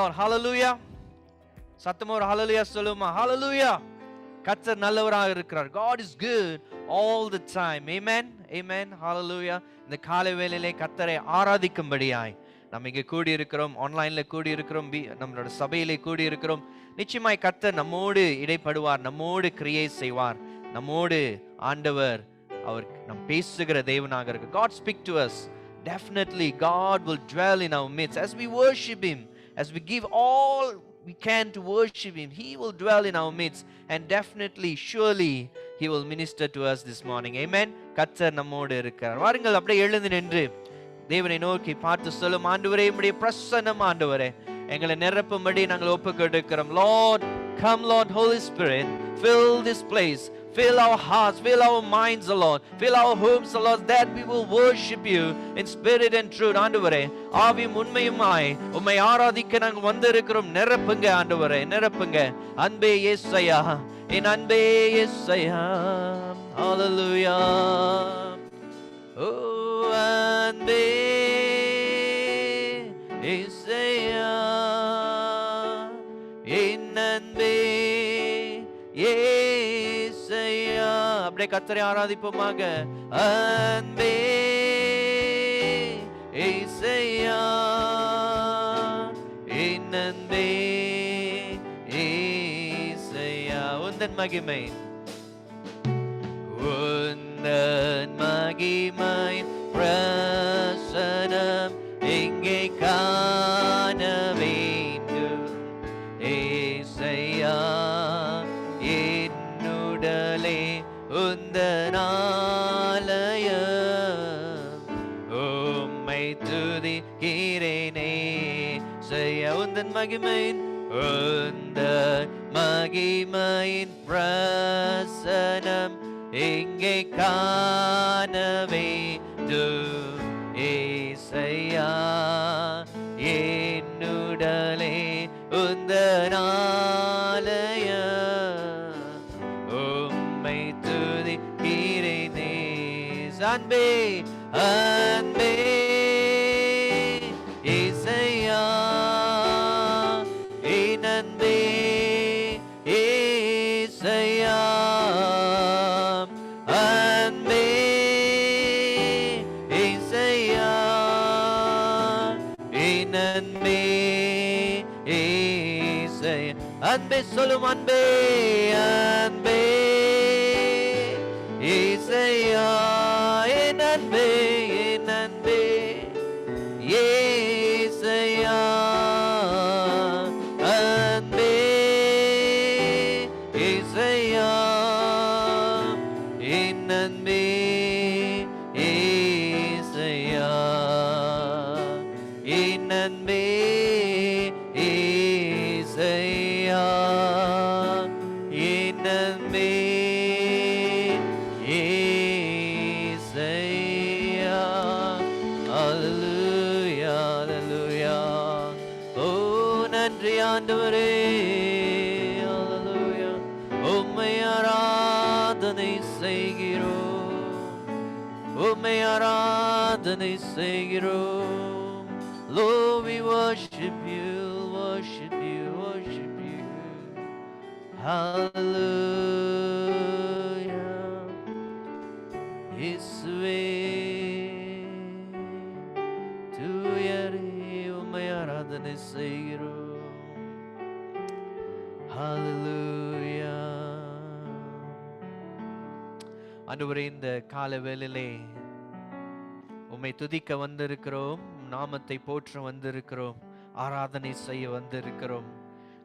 Lord. Hallelujah. சத்தமா ஒரு ஹalleluya சொல்லுமா. Hallelujah. கர்த்தர் நல்லவராக இருக்கிறார். God is good all the time. Amen. Amen. Hallelujah. இந்த காலை வேளையிலே கர்த்தரை ஆராதிக்கும்படியாய் நம்ம இங்கே கூடி இருக்கிறோம், ஆன்லைன்ல கூடி இருக்கிறோம், நம்மளோட சபையிலே கூடி இருக்கிறோம். நிச்சயமாய் கர்த்தர் நம்மோடு இடைப்படுவார், நம்மோடு கிரியை செய்வார், நம்மோடு ஆண்டவர் அவர் நம் பேசுகிற தேவனாக இருக்கு. God speak to us. Definitely God will dwell in our midst as we worship him, as we give all we can to worship him. He will dwell in our midst and definitely, surely he will minister to us this morning. Amen. கர்த்தர் நம்மோடு இருக்கிறார். வாருங்கள் அப்படியே எழுந்து நின்று தேவனை நோக்கி பார்த்து சொல்லும், ஆண்டவரே உம்முடைய பிரசன்னம் ஆண்டவரே எங்களை நிரப்பும்படி நாங்கள் ஒப்புக்கொடுக்கிறோம். Lord, come Lord, Holy Spirit, fill this place, fill our hearts, fill our minds, O Lord, fill our homes, O Lord, that we will worship you in spirit and truth. ஆண்டவரே ஆவியும் உண்மையுமாய் உம்மை ஆராதிக்க நாங்கள் வந்திருக்கிறோம். நிரப்புங்க ஆண்டவரே, நிரப்புங்க. அன்பே இயேசுயா, என் அன்பே இயேசுயா. ஹalleluya. Oh, அன்பே இயேசுயா, என் அன்பே இயேசுயா. அப்படியே கர்த்தரை ஆராதிப்போமாக. அன்பே இயேசுயா, என் அன்பே இயேசுயா. உந்தன் மகிமை, உந்தன் மகிமை பிரசன்னம் எங்கே காண வேண்டும் ஏசையா. என்னுடலே உந்தன் ஆலயம், உம்மை துதிக்கிறேனே ஏசையா. உந்தன் மகிமையின், உந்தன் மகிமையின் பிரசன்னம் எங்கே காண வேண்டும் ஏசையா. என்னுடலே உந்தன் ஆலயம், உம்மை துதிக்கிறேனே. அன்பே அன்பே ஏசையா, என் அன்பே ஏசையா. அன்பே ஏசையா, என் அன்பே ஏசையா. அன்பே சொல்லும், அன்பே அன்பே ஏசையா, என் அன்பே என் அன்பே ஏசையா. அன்பே ஏசையா, என் அன்பே ஏசையா. என் அன்பே ஏசையா, என் அன்பே ஏசையா. அல்லேலூயா அல்லேலூயா. ஓ நன்றி ஆண்டவரே. அல்லேலூயா. உம்மை ஆராதனை செய்கிறோம், உம்மை ஆராதனை செய்கிறோம். Lord, we worship you, worship you, worship you. Hallelujah. இயேசுவே தூயரே உம்மை ஆராதனை செய்கிறோம். Hallelujah. ஆண்டவரே இந்த கால வேளையிலே உம்மை துதிக்க வந்திருக்கிறோம், நாமத்தை போற்ற வந்திருக்கிறோம், ஆராதனை செய்ய வந்திருக்கிறோம்.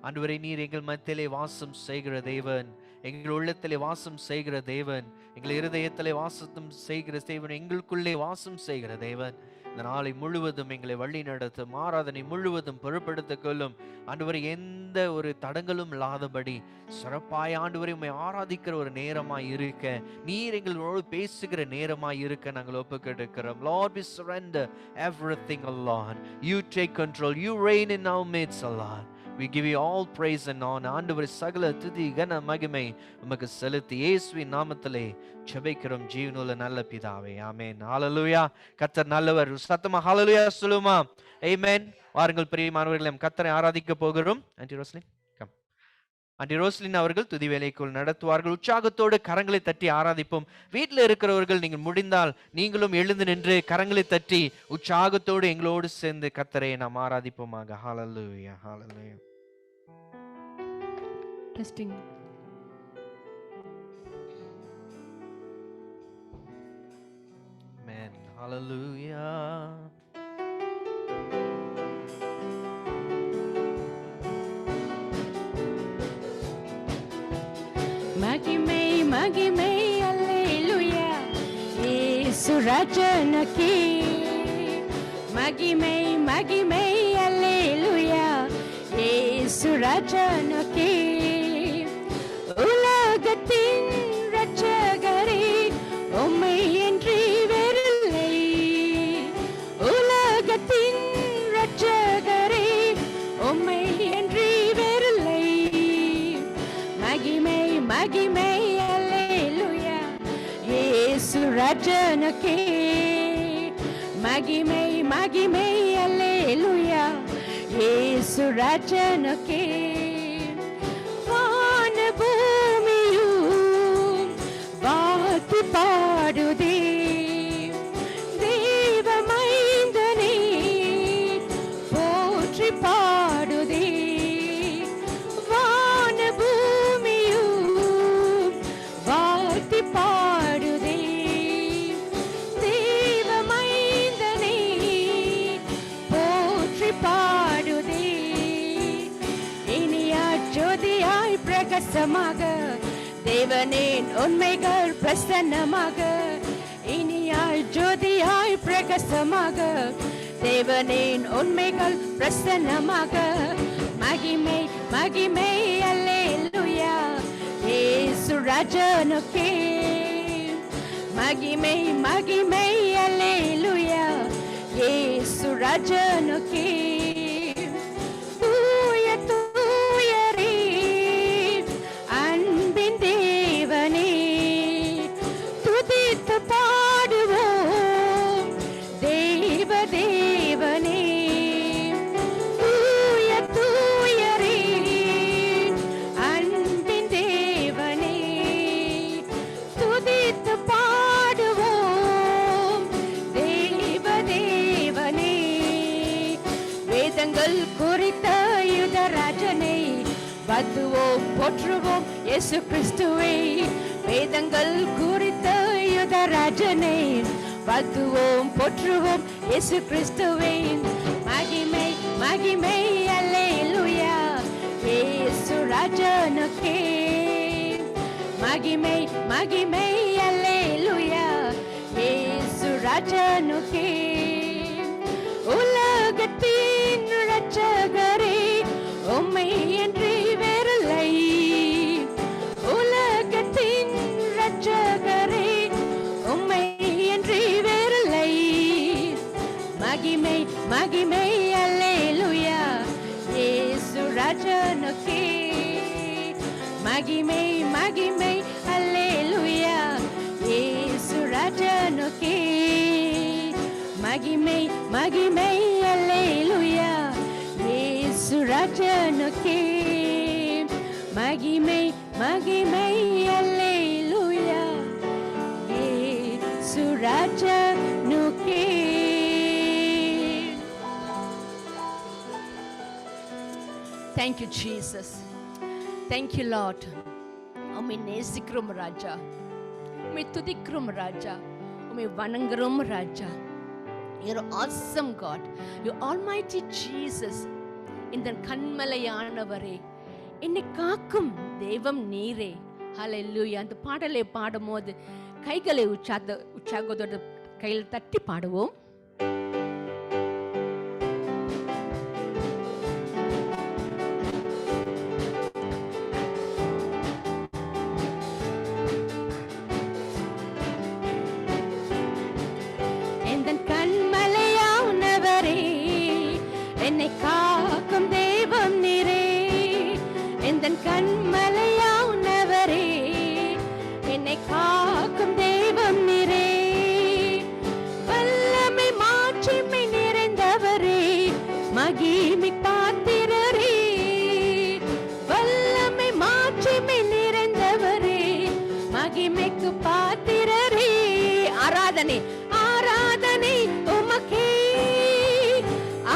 ஆண்டவரே நீர் எங்கள் மத்தியிலே வாசம் செய்கிற தேவன், எங்கள் உள்ளத்திலே வாசம் செய்கிற தேவன், எங்கள் இருதயத்திலே வாசம் செய்கிற தேவன், எங்களுக்குள்ளே வாசம் செய்கிற தேவன். இந்த நாளை முழுவதும் எங்களை வழி நடத்தும், ஆராதனை முழுவதும் பொறுப்படுத்திக் கொள்ளும். ஆண்டவரே எந்த ஒரு தடங்களும் இல்லாதபடி சிறப்பாய் ஆண்டவரை உம்மை ஆராதிக்கிற ஒரு நேரமாய் இருக்க, நீர் எங்களோடு பேசுகிற நேரமாய் இருக்க நாங்கள் ஒப்புக்கொடுக்கிறோம். Lord, we surrender everything, O Lord. You take control. You reign in our midst, O Lord. We give you all praise and honor. ஆண்டவரே சகல துதி கன மகிமை உமக்கு செலுத்தி இயேசுவின் நாமத்திலே ஜெபிக்கிறோம் ஜீவனுள்ள நல்ல பிதாவே. ஆமென். ஹalleluya. கர்த்தர் நல்லவர். சத்தமா ஹalleluya சொல்லுமா. ஆமென். வாருங்கள் பிரியமானவர்களே, கர்த்தரை ஆராதிக்க போகிறோம். Anti Roslin come. Anti Roslin அவர்கள் துதி வேலைக்குள் நடத்துவார்கள். உற்சாகத்தோடு கரங்களை தட்டி ஆராதிப்போம். வீட்டில் இருக்கிறவர்கள் நீங்கள் முடிந்தால் நீங்களும் எழுந்து நின்று கரங்களை தட்டி உற்சாகத்தோடு எங்களோடு சேர்ந்து கர்த்தரை நாம் ஆராதிப்போமாக. ஹalleluya ஹalleluya. Testing. Amen. Hallelujah. மகிமை மகிமை அல்லேலூயா இயேசு ராஜனுக்கே. மகிமை மகிமை அல்லேலூயா இயேசு ராஜனுக்கே. உலகத்தின் இரட்சகரே உம்மை என்று வேறில்லை. உலகத்தின் இரட்சகரே உம்மை என்று வேறில்லை. மகிமை மகிமை அல்லேலூயா இயேசு ராஜனுக்கே. மகிமை மகிமை அல்லேலூயா இயேசு ராஜனுக்கே. வான பூமியும் வாழ்த்து பாடுதே. தேவ மைந்தனே போற்றி பாடுதே. வான பூமியும் வாழ்த்து பாடுதே. தேவ மைந்தனே போற்றி பாடுதே. இனியாய் ஜோதியாய் பிரகாசமாக தேவனின் உண்மைகள் பிரசன்னமாக. இனியாய் ஜோதியாய் பிரகாசமாக தேவனின் உண்மைகள் பிரசன்னமாக. மகிமை மகிமை அல்லேலூயா இயேசு ராஜனுக்கே. மகிமை மகிமை அல்லேலூயா இயேசு ராஜனுக்கே. தூய தூயரே அன்பின் தேவனே துதித்து பாடுவோம் தேவ தேவனே. தூய தூயரே அன்பின் தேவனே துதித்து பாடுவோம் தேவ தேவனே. வேதங்கள் குறித்த யுதராஜனை வாழ்த்துவோம் போற்றுவோம் இயேசு கிறிஸ்துவை. வேதங்கள் குறித்த யுதராஜனை வாழ்த்துவோம் போற்றுவோம் இயேசு கிறிஸ்துவை. மகிமை மகிமை அல்லேலூயா இயேசு ராஜனுக்கே. மகிமை மகிமை அல்லேலூயா இயேசு ராஜனுக்கே. உலகத்தின் இரட்சகரே உம்மை என்று வேறில்லை. உலகத்தின் இரட்சகரே உம்மை என்று வேறில்லை. மகிமை மகிமை அல்லேலூயா இயேசு ராஜனுக்கே. மகிமை மகிமை அல்லேலூயா இயேசு ராஜனுக்கே. மகிமை மகிமை அல்லேலூயா இயேசு ராஜனுக்கே. மகிமை மகிமை அல்லேலூயா இயேசு ராஜனுக்கே. Thank you, Jesus. Thank you, Lord. உம்மை நேசிக்கிறோம் ராஜா. உம்மை துதிக்கிறோம் ராஜா. உம்மை வணங்குறோம் ராஜா. You're an awesome God. You're Almighty Jesus. இந்த கண்மலையானவரே, என்னை காக்கும் தெய்வம் நீரே. ஹல்லேலூயா. அந்த பாடலை பாடும்போது கைகளை உற்சாகத்தோட கையில் தட்டி பாடுவோம். என்னை காக்கும் தெய்வம் நீரே. ஆராதனை ஆராதனை உமக்கே,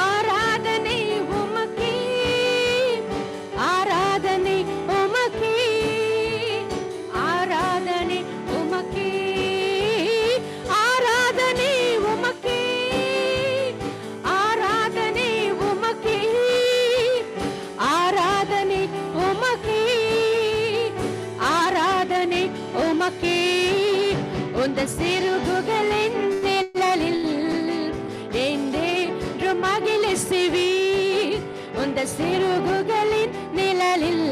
ஆராதனை உமக்கே, ஆராதனை உமக்கே, ஆராதனை உமக்கே, ஆராதனை உமக்கே, ஆராதனை உமக்கே, ஆராதனை உமக்கே, ஆராதனை உமக்கே. உந்த சிறுகுகளின் நிழலில் என்றென்று மகிழ்ச்சிவீர், உந்த சிறுகுகளின் நிழலில்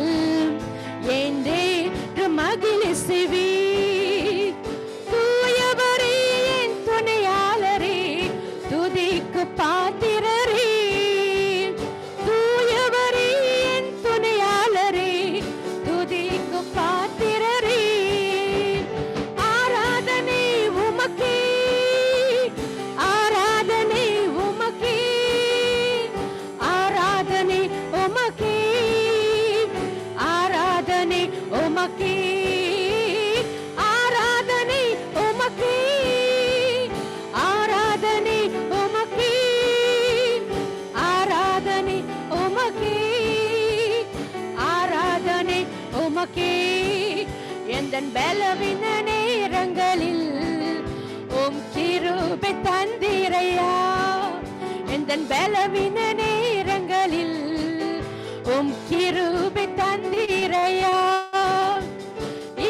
என்றென்று மகிழ்ச்சிவீர். தூயவரே என் துணையாளரே, துதிக்கு பாத்திரரே, தூயவரே என் துணையாளரே, துதிக்கு பாத்திரரே. ஆராதனை உமக்கே, ஆராதனை உமக்கே, ஆராதனை உமக்கே, ஆராதனை உமக்கே, ஆராதனை உமக்கே, ஆராதனை உமக்கே, ஆராதனை உமக்கே, ஆராதனை உமக்கே. எந்தன் பலவீன நேரங்களில் உம் கிருபை தந்தீரையா, எந்தன் பலவீன நேரங்களில் உம் கிருபை தந்தீரையா.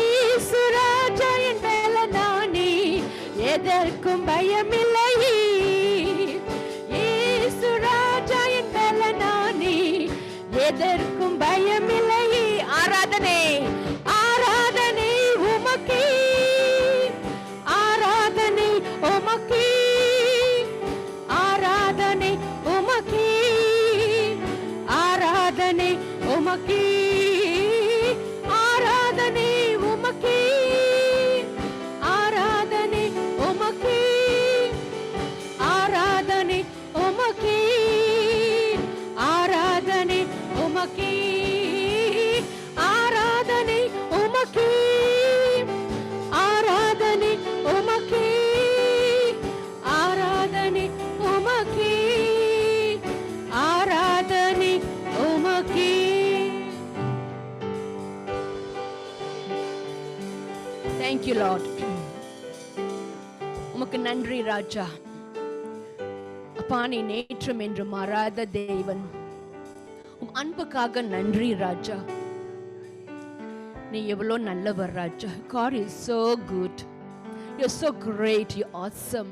ஈசுராஜா என் பலனானி, எதற்கும் பயமில்லை. ஈசுராஜா என் பலனானி, எதற்கும் பயமில்லை. ஆராதனை ஆராதனை உமக்கே, ஆராதனை உமக்கே, ஆராதனை உமக்கே, ஆராதனை உமக்கே, ஆராதனை உமக்கே, ஆராதனை உமக்கே, ஆராதனை உமக்கே, ஆராதனை உமக்கே, ஆராதனை உமக்கே, ஆராதனை உமக்கே, ஆராதனை உமக்கே, ஆராதனை உமக்கே. Thank you Lord. உமக்கு நன்றி ராஜா. அப்பா நீ நேற்றும் என்று மாறாத தேவன், உம் அன்புக்காக நன்றி ராஜா. நீ எவ்வளோ நல்லவர் ராஜா. God is so good. You're so great. You're awesome.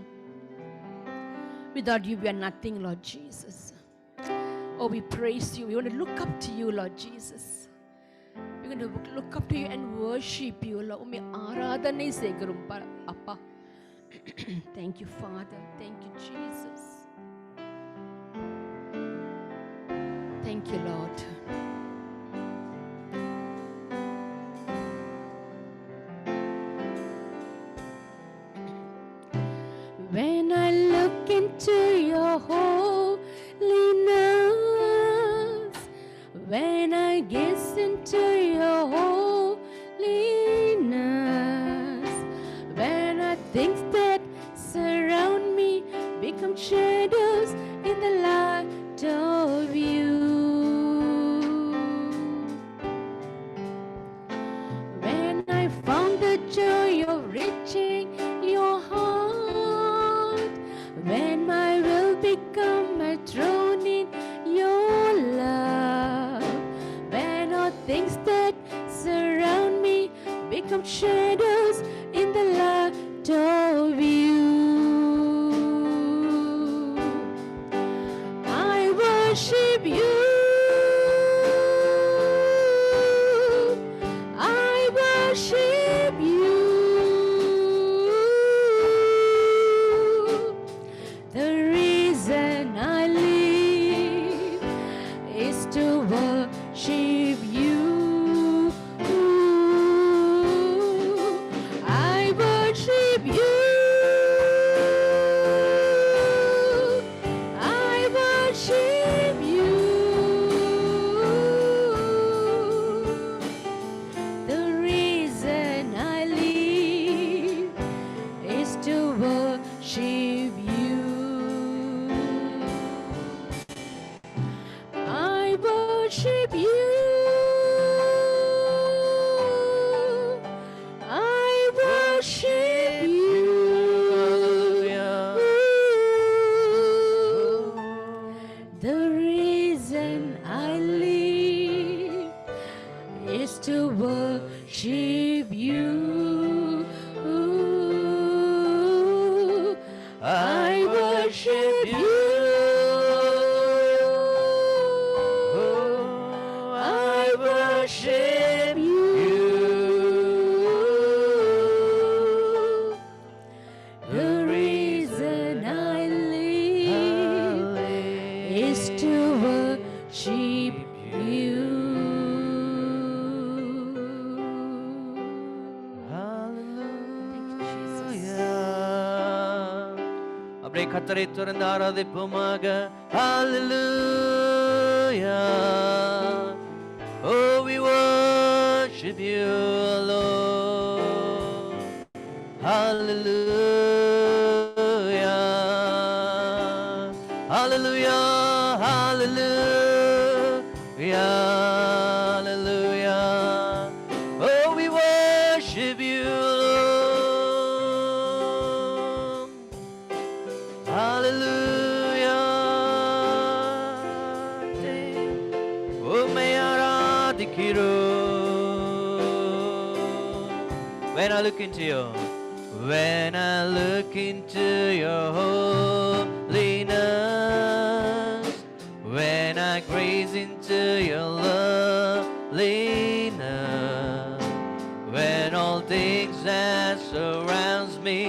Without you we are nothing, Lord Jesus. Oh, we praise you. We want to look up to you, Lord Jesus. We're going to look up to you and worship you, Lord. உம்மை ஆராதனை செய்கிறோம் அப்பா. Thank you, Father. Thank you, Jesus. Thank you, Lord. When I look into your holiness, when I gaze into your holiness, when I things that surround me become shadows in the light of you. When I found the joy of reaching your heart, when my will become a throne in your love, when all things that surround me become shadows in the light of you. I worship you. I worship you. The reason I live is to worship you. I worship you. you. I worship you. I worship you. The reason I live is to worship you. அப்படியே கர்த்தரை துறந்து ஆராதிப்போமாக. Hallelujah. Oh, we worship you, Lord. Hallelujah. Hallelujah. Hallelujah. Hallelujah. Oh, we worship you, Lord. Hallelujah. உம்மை ஆராதிக்கிறோம். When I look into you, when I look into your holiness, when I gaze into your loveliness, when all things that surrounds me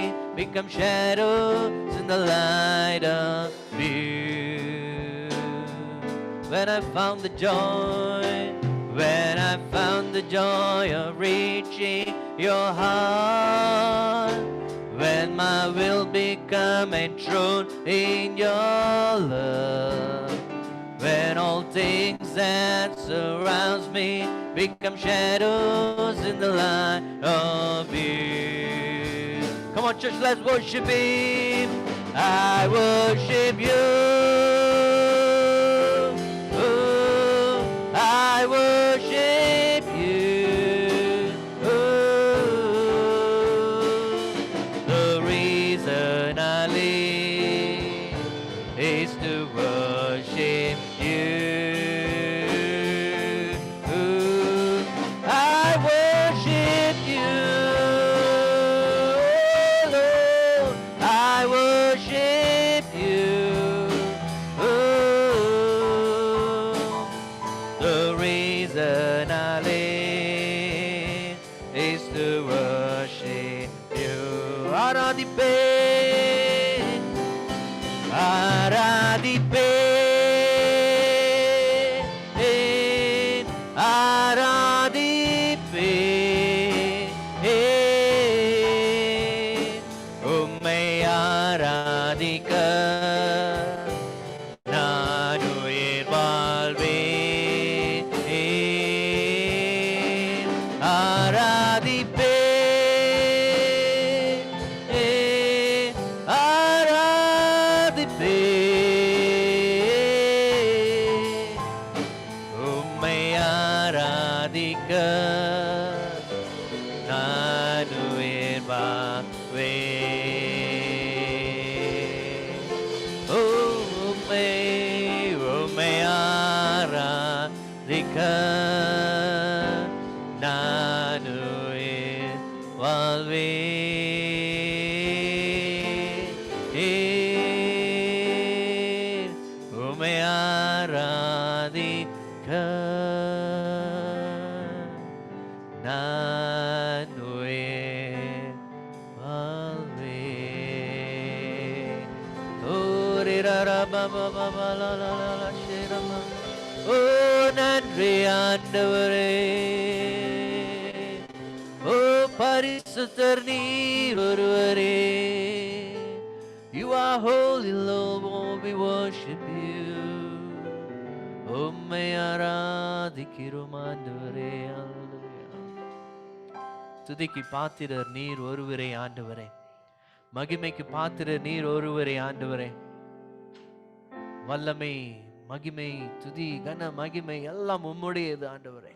become shadows in the light of you. When I found the joy, when I found the joy of reaching your heart, when my will become enthroned in your love, when all things that surrounds me become shadows in the light of you. Come on, church, let's worship Him. I worship you. Oh, I worship you. Oh, the reason I live is to worship you. I worship you, Lord. I worship you. The reason I live is to worship you. Aradipin, aradipin, aradipin. உம்மை ஆராதிக்க நான் உயிர் வாழ்வேன். ஆராதிப்பேன், ஆராதிப்பேன். உம்மை ஆராதிக்க நான் உயிர் வாழ்வேன். உம்மை ஆராதிக்க நான் உயிர் வாழ்வேன். உம்மை ஆராதிக்க நான் உயிர் வாழ்வேன். ஓ நன்றி ஆண்டவரே. ஓ பரிசுத்தர் நீர் ஒருவரே. You are holy Lord, oh, we worship you. உம்மை ஆராதிக்கிறோம் ஆண்டவரே. Hallelujah. துதிக்கு பாத்திரர் நீர் ஒருவரே ஆண்டவரே. மகிமைக்கு பாத்திரர் நீர் ஒருவரே ஆண்டவரே. வல்லமை, மகிமை, துதி, கன மகிமை எல்லாம் உம்முடையது ஆண்டவரே.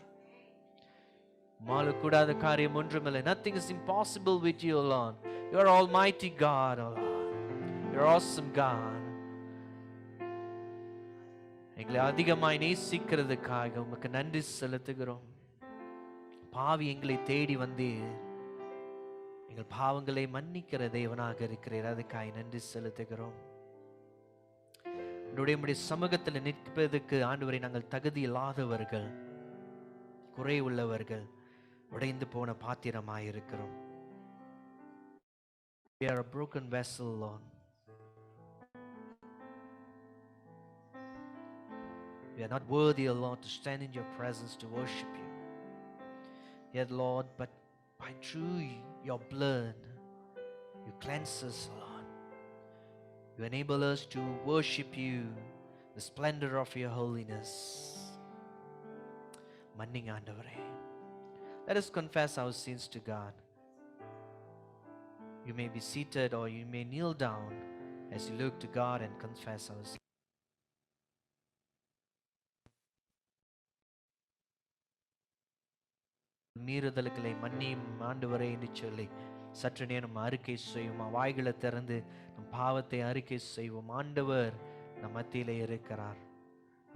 மாலக்கூடாத காரியம் ஒன்றுமில்லை. Nothing is impossible with you, Lord. You are Almighty God, oh Lord. You are awesome God. எங்களை அதிகமாய் நேசிக்கிறதுக்காக உமக்கு நன்றி செலுத்துகிறோம். பாவி எங்களை தேடி வந்தீர். எங்கள் பாவங்களை மன்னிக்கிற தேவனாக இருக்கிறீர். அதுக்காய் நன்றி செலுத்துகிறோம். உம்முடைய சமூகத்தில் நிற்பதற்கு ஆண்டவரை நாங்கள் தகுதி இல்லாதவர்கள், குறை உள்ளவர்கள், உடைந்து போன பாத்திரமாயிருக்கிறோம். We are a broken vessel, Lord. We are not worthy, O Lord, to stand in your presence to worship you. Yet, Lord, but by through your blood, you cleanse us, Lord. You enable us to worship you, the splendor of your holiness. மன்னிங்க ஆண்டவரே. Let us confess our sins to God. You may be seated or you may kneel down as you look to God and confess our sins. மீறுதல்களை மன்னியும் ஆண்டவரே என்று சொல்லி சற்று நேரம் அறிக்கை செய்வோம். வாய்களை திறந்து நம் பாவத்தை அறிக்கை செய்வோம். ஆண்டவர் நம் மத்தியிலே இருக்கிறார்.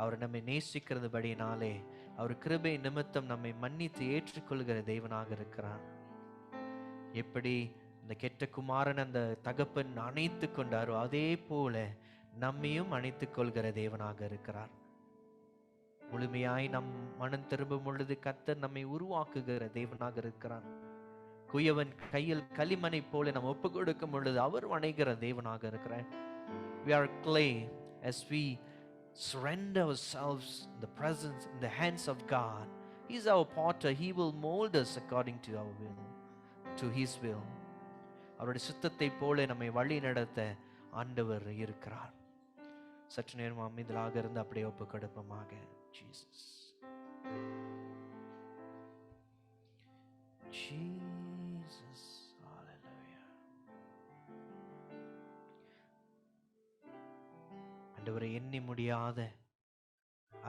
அவர் நம்மை நேசிக்கிறதுபடினாலே அவர் கிருபை நிமித்தம் நம்மை மன்னித்து ஏற்றுக்கொள்கிற தேவனாக இருக்கிறார். எப்படி இந்த கெட்ட குமாரன் அந்த தகப்பன் அணைத்து கொண்டாரோ அதே போல நம்மையும் அணைத்துக் கொள்கிற தேவனாக இருக்கிறார். முழுமையாய் நம் மனம் திரும்பும் பொழுது கர்த்தர் நம்மை உருவாக்குகிற தேவனாக இருக்கிறார். குயவன் கையில் களிமணை போல நம்ம ஒப்பு கொடுக்கும் பொழுது அவர் வணைகிற தேவனாக இருக்கிறார். We are clay. As we surrender ourselves in the presence, in the hands of God, He is our potter. He will mold us according to our will, to His will. அவருடைய சித்தத்தை போல நம்மை வழி நடத்த ஆண்டவர் இருக்கிறார். சற்று நேரம் அமைதலாக இருந்து அப்படியே ஒப்பு கொடுப்போமாக. Jesus. Jesus. Hallelujah. ஆண்டவரை எண்ணி முடியாத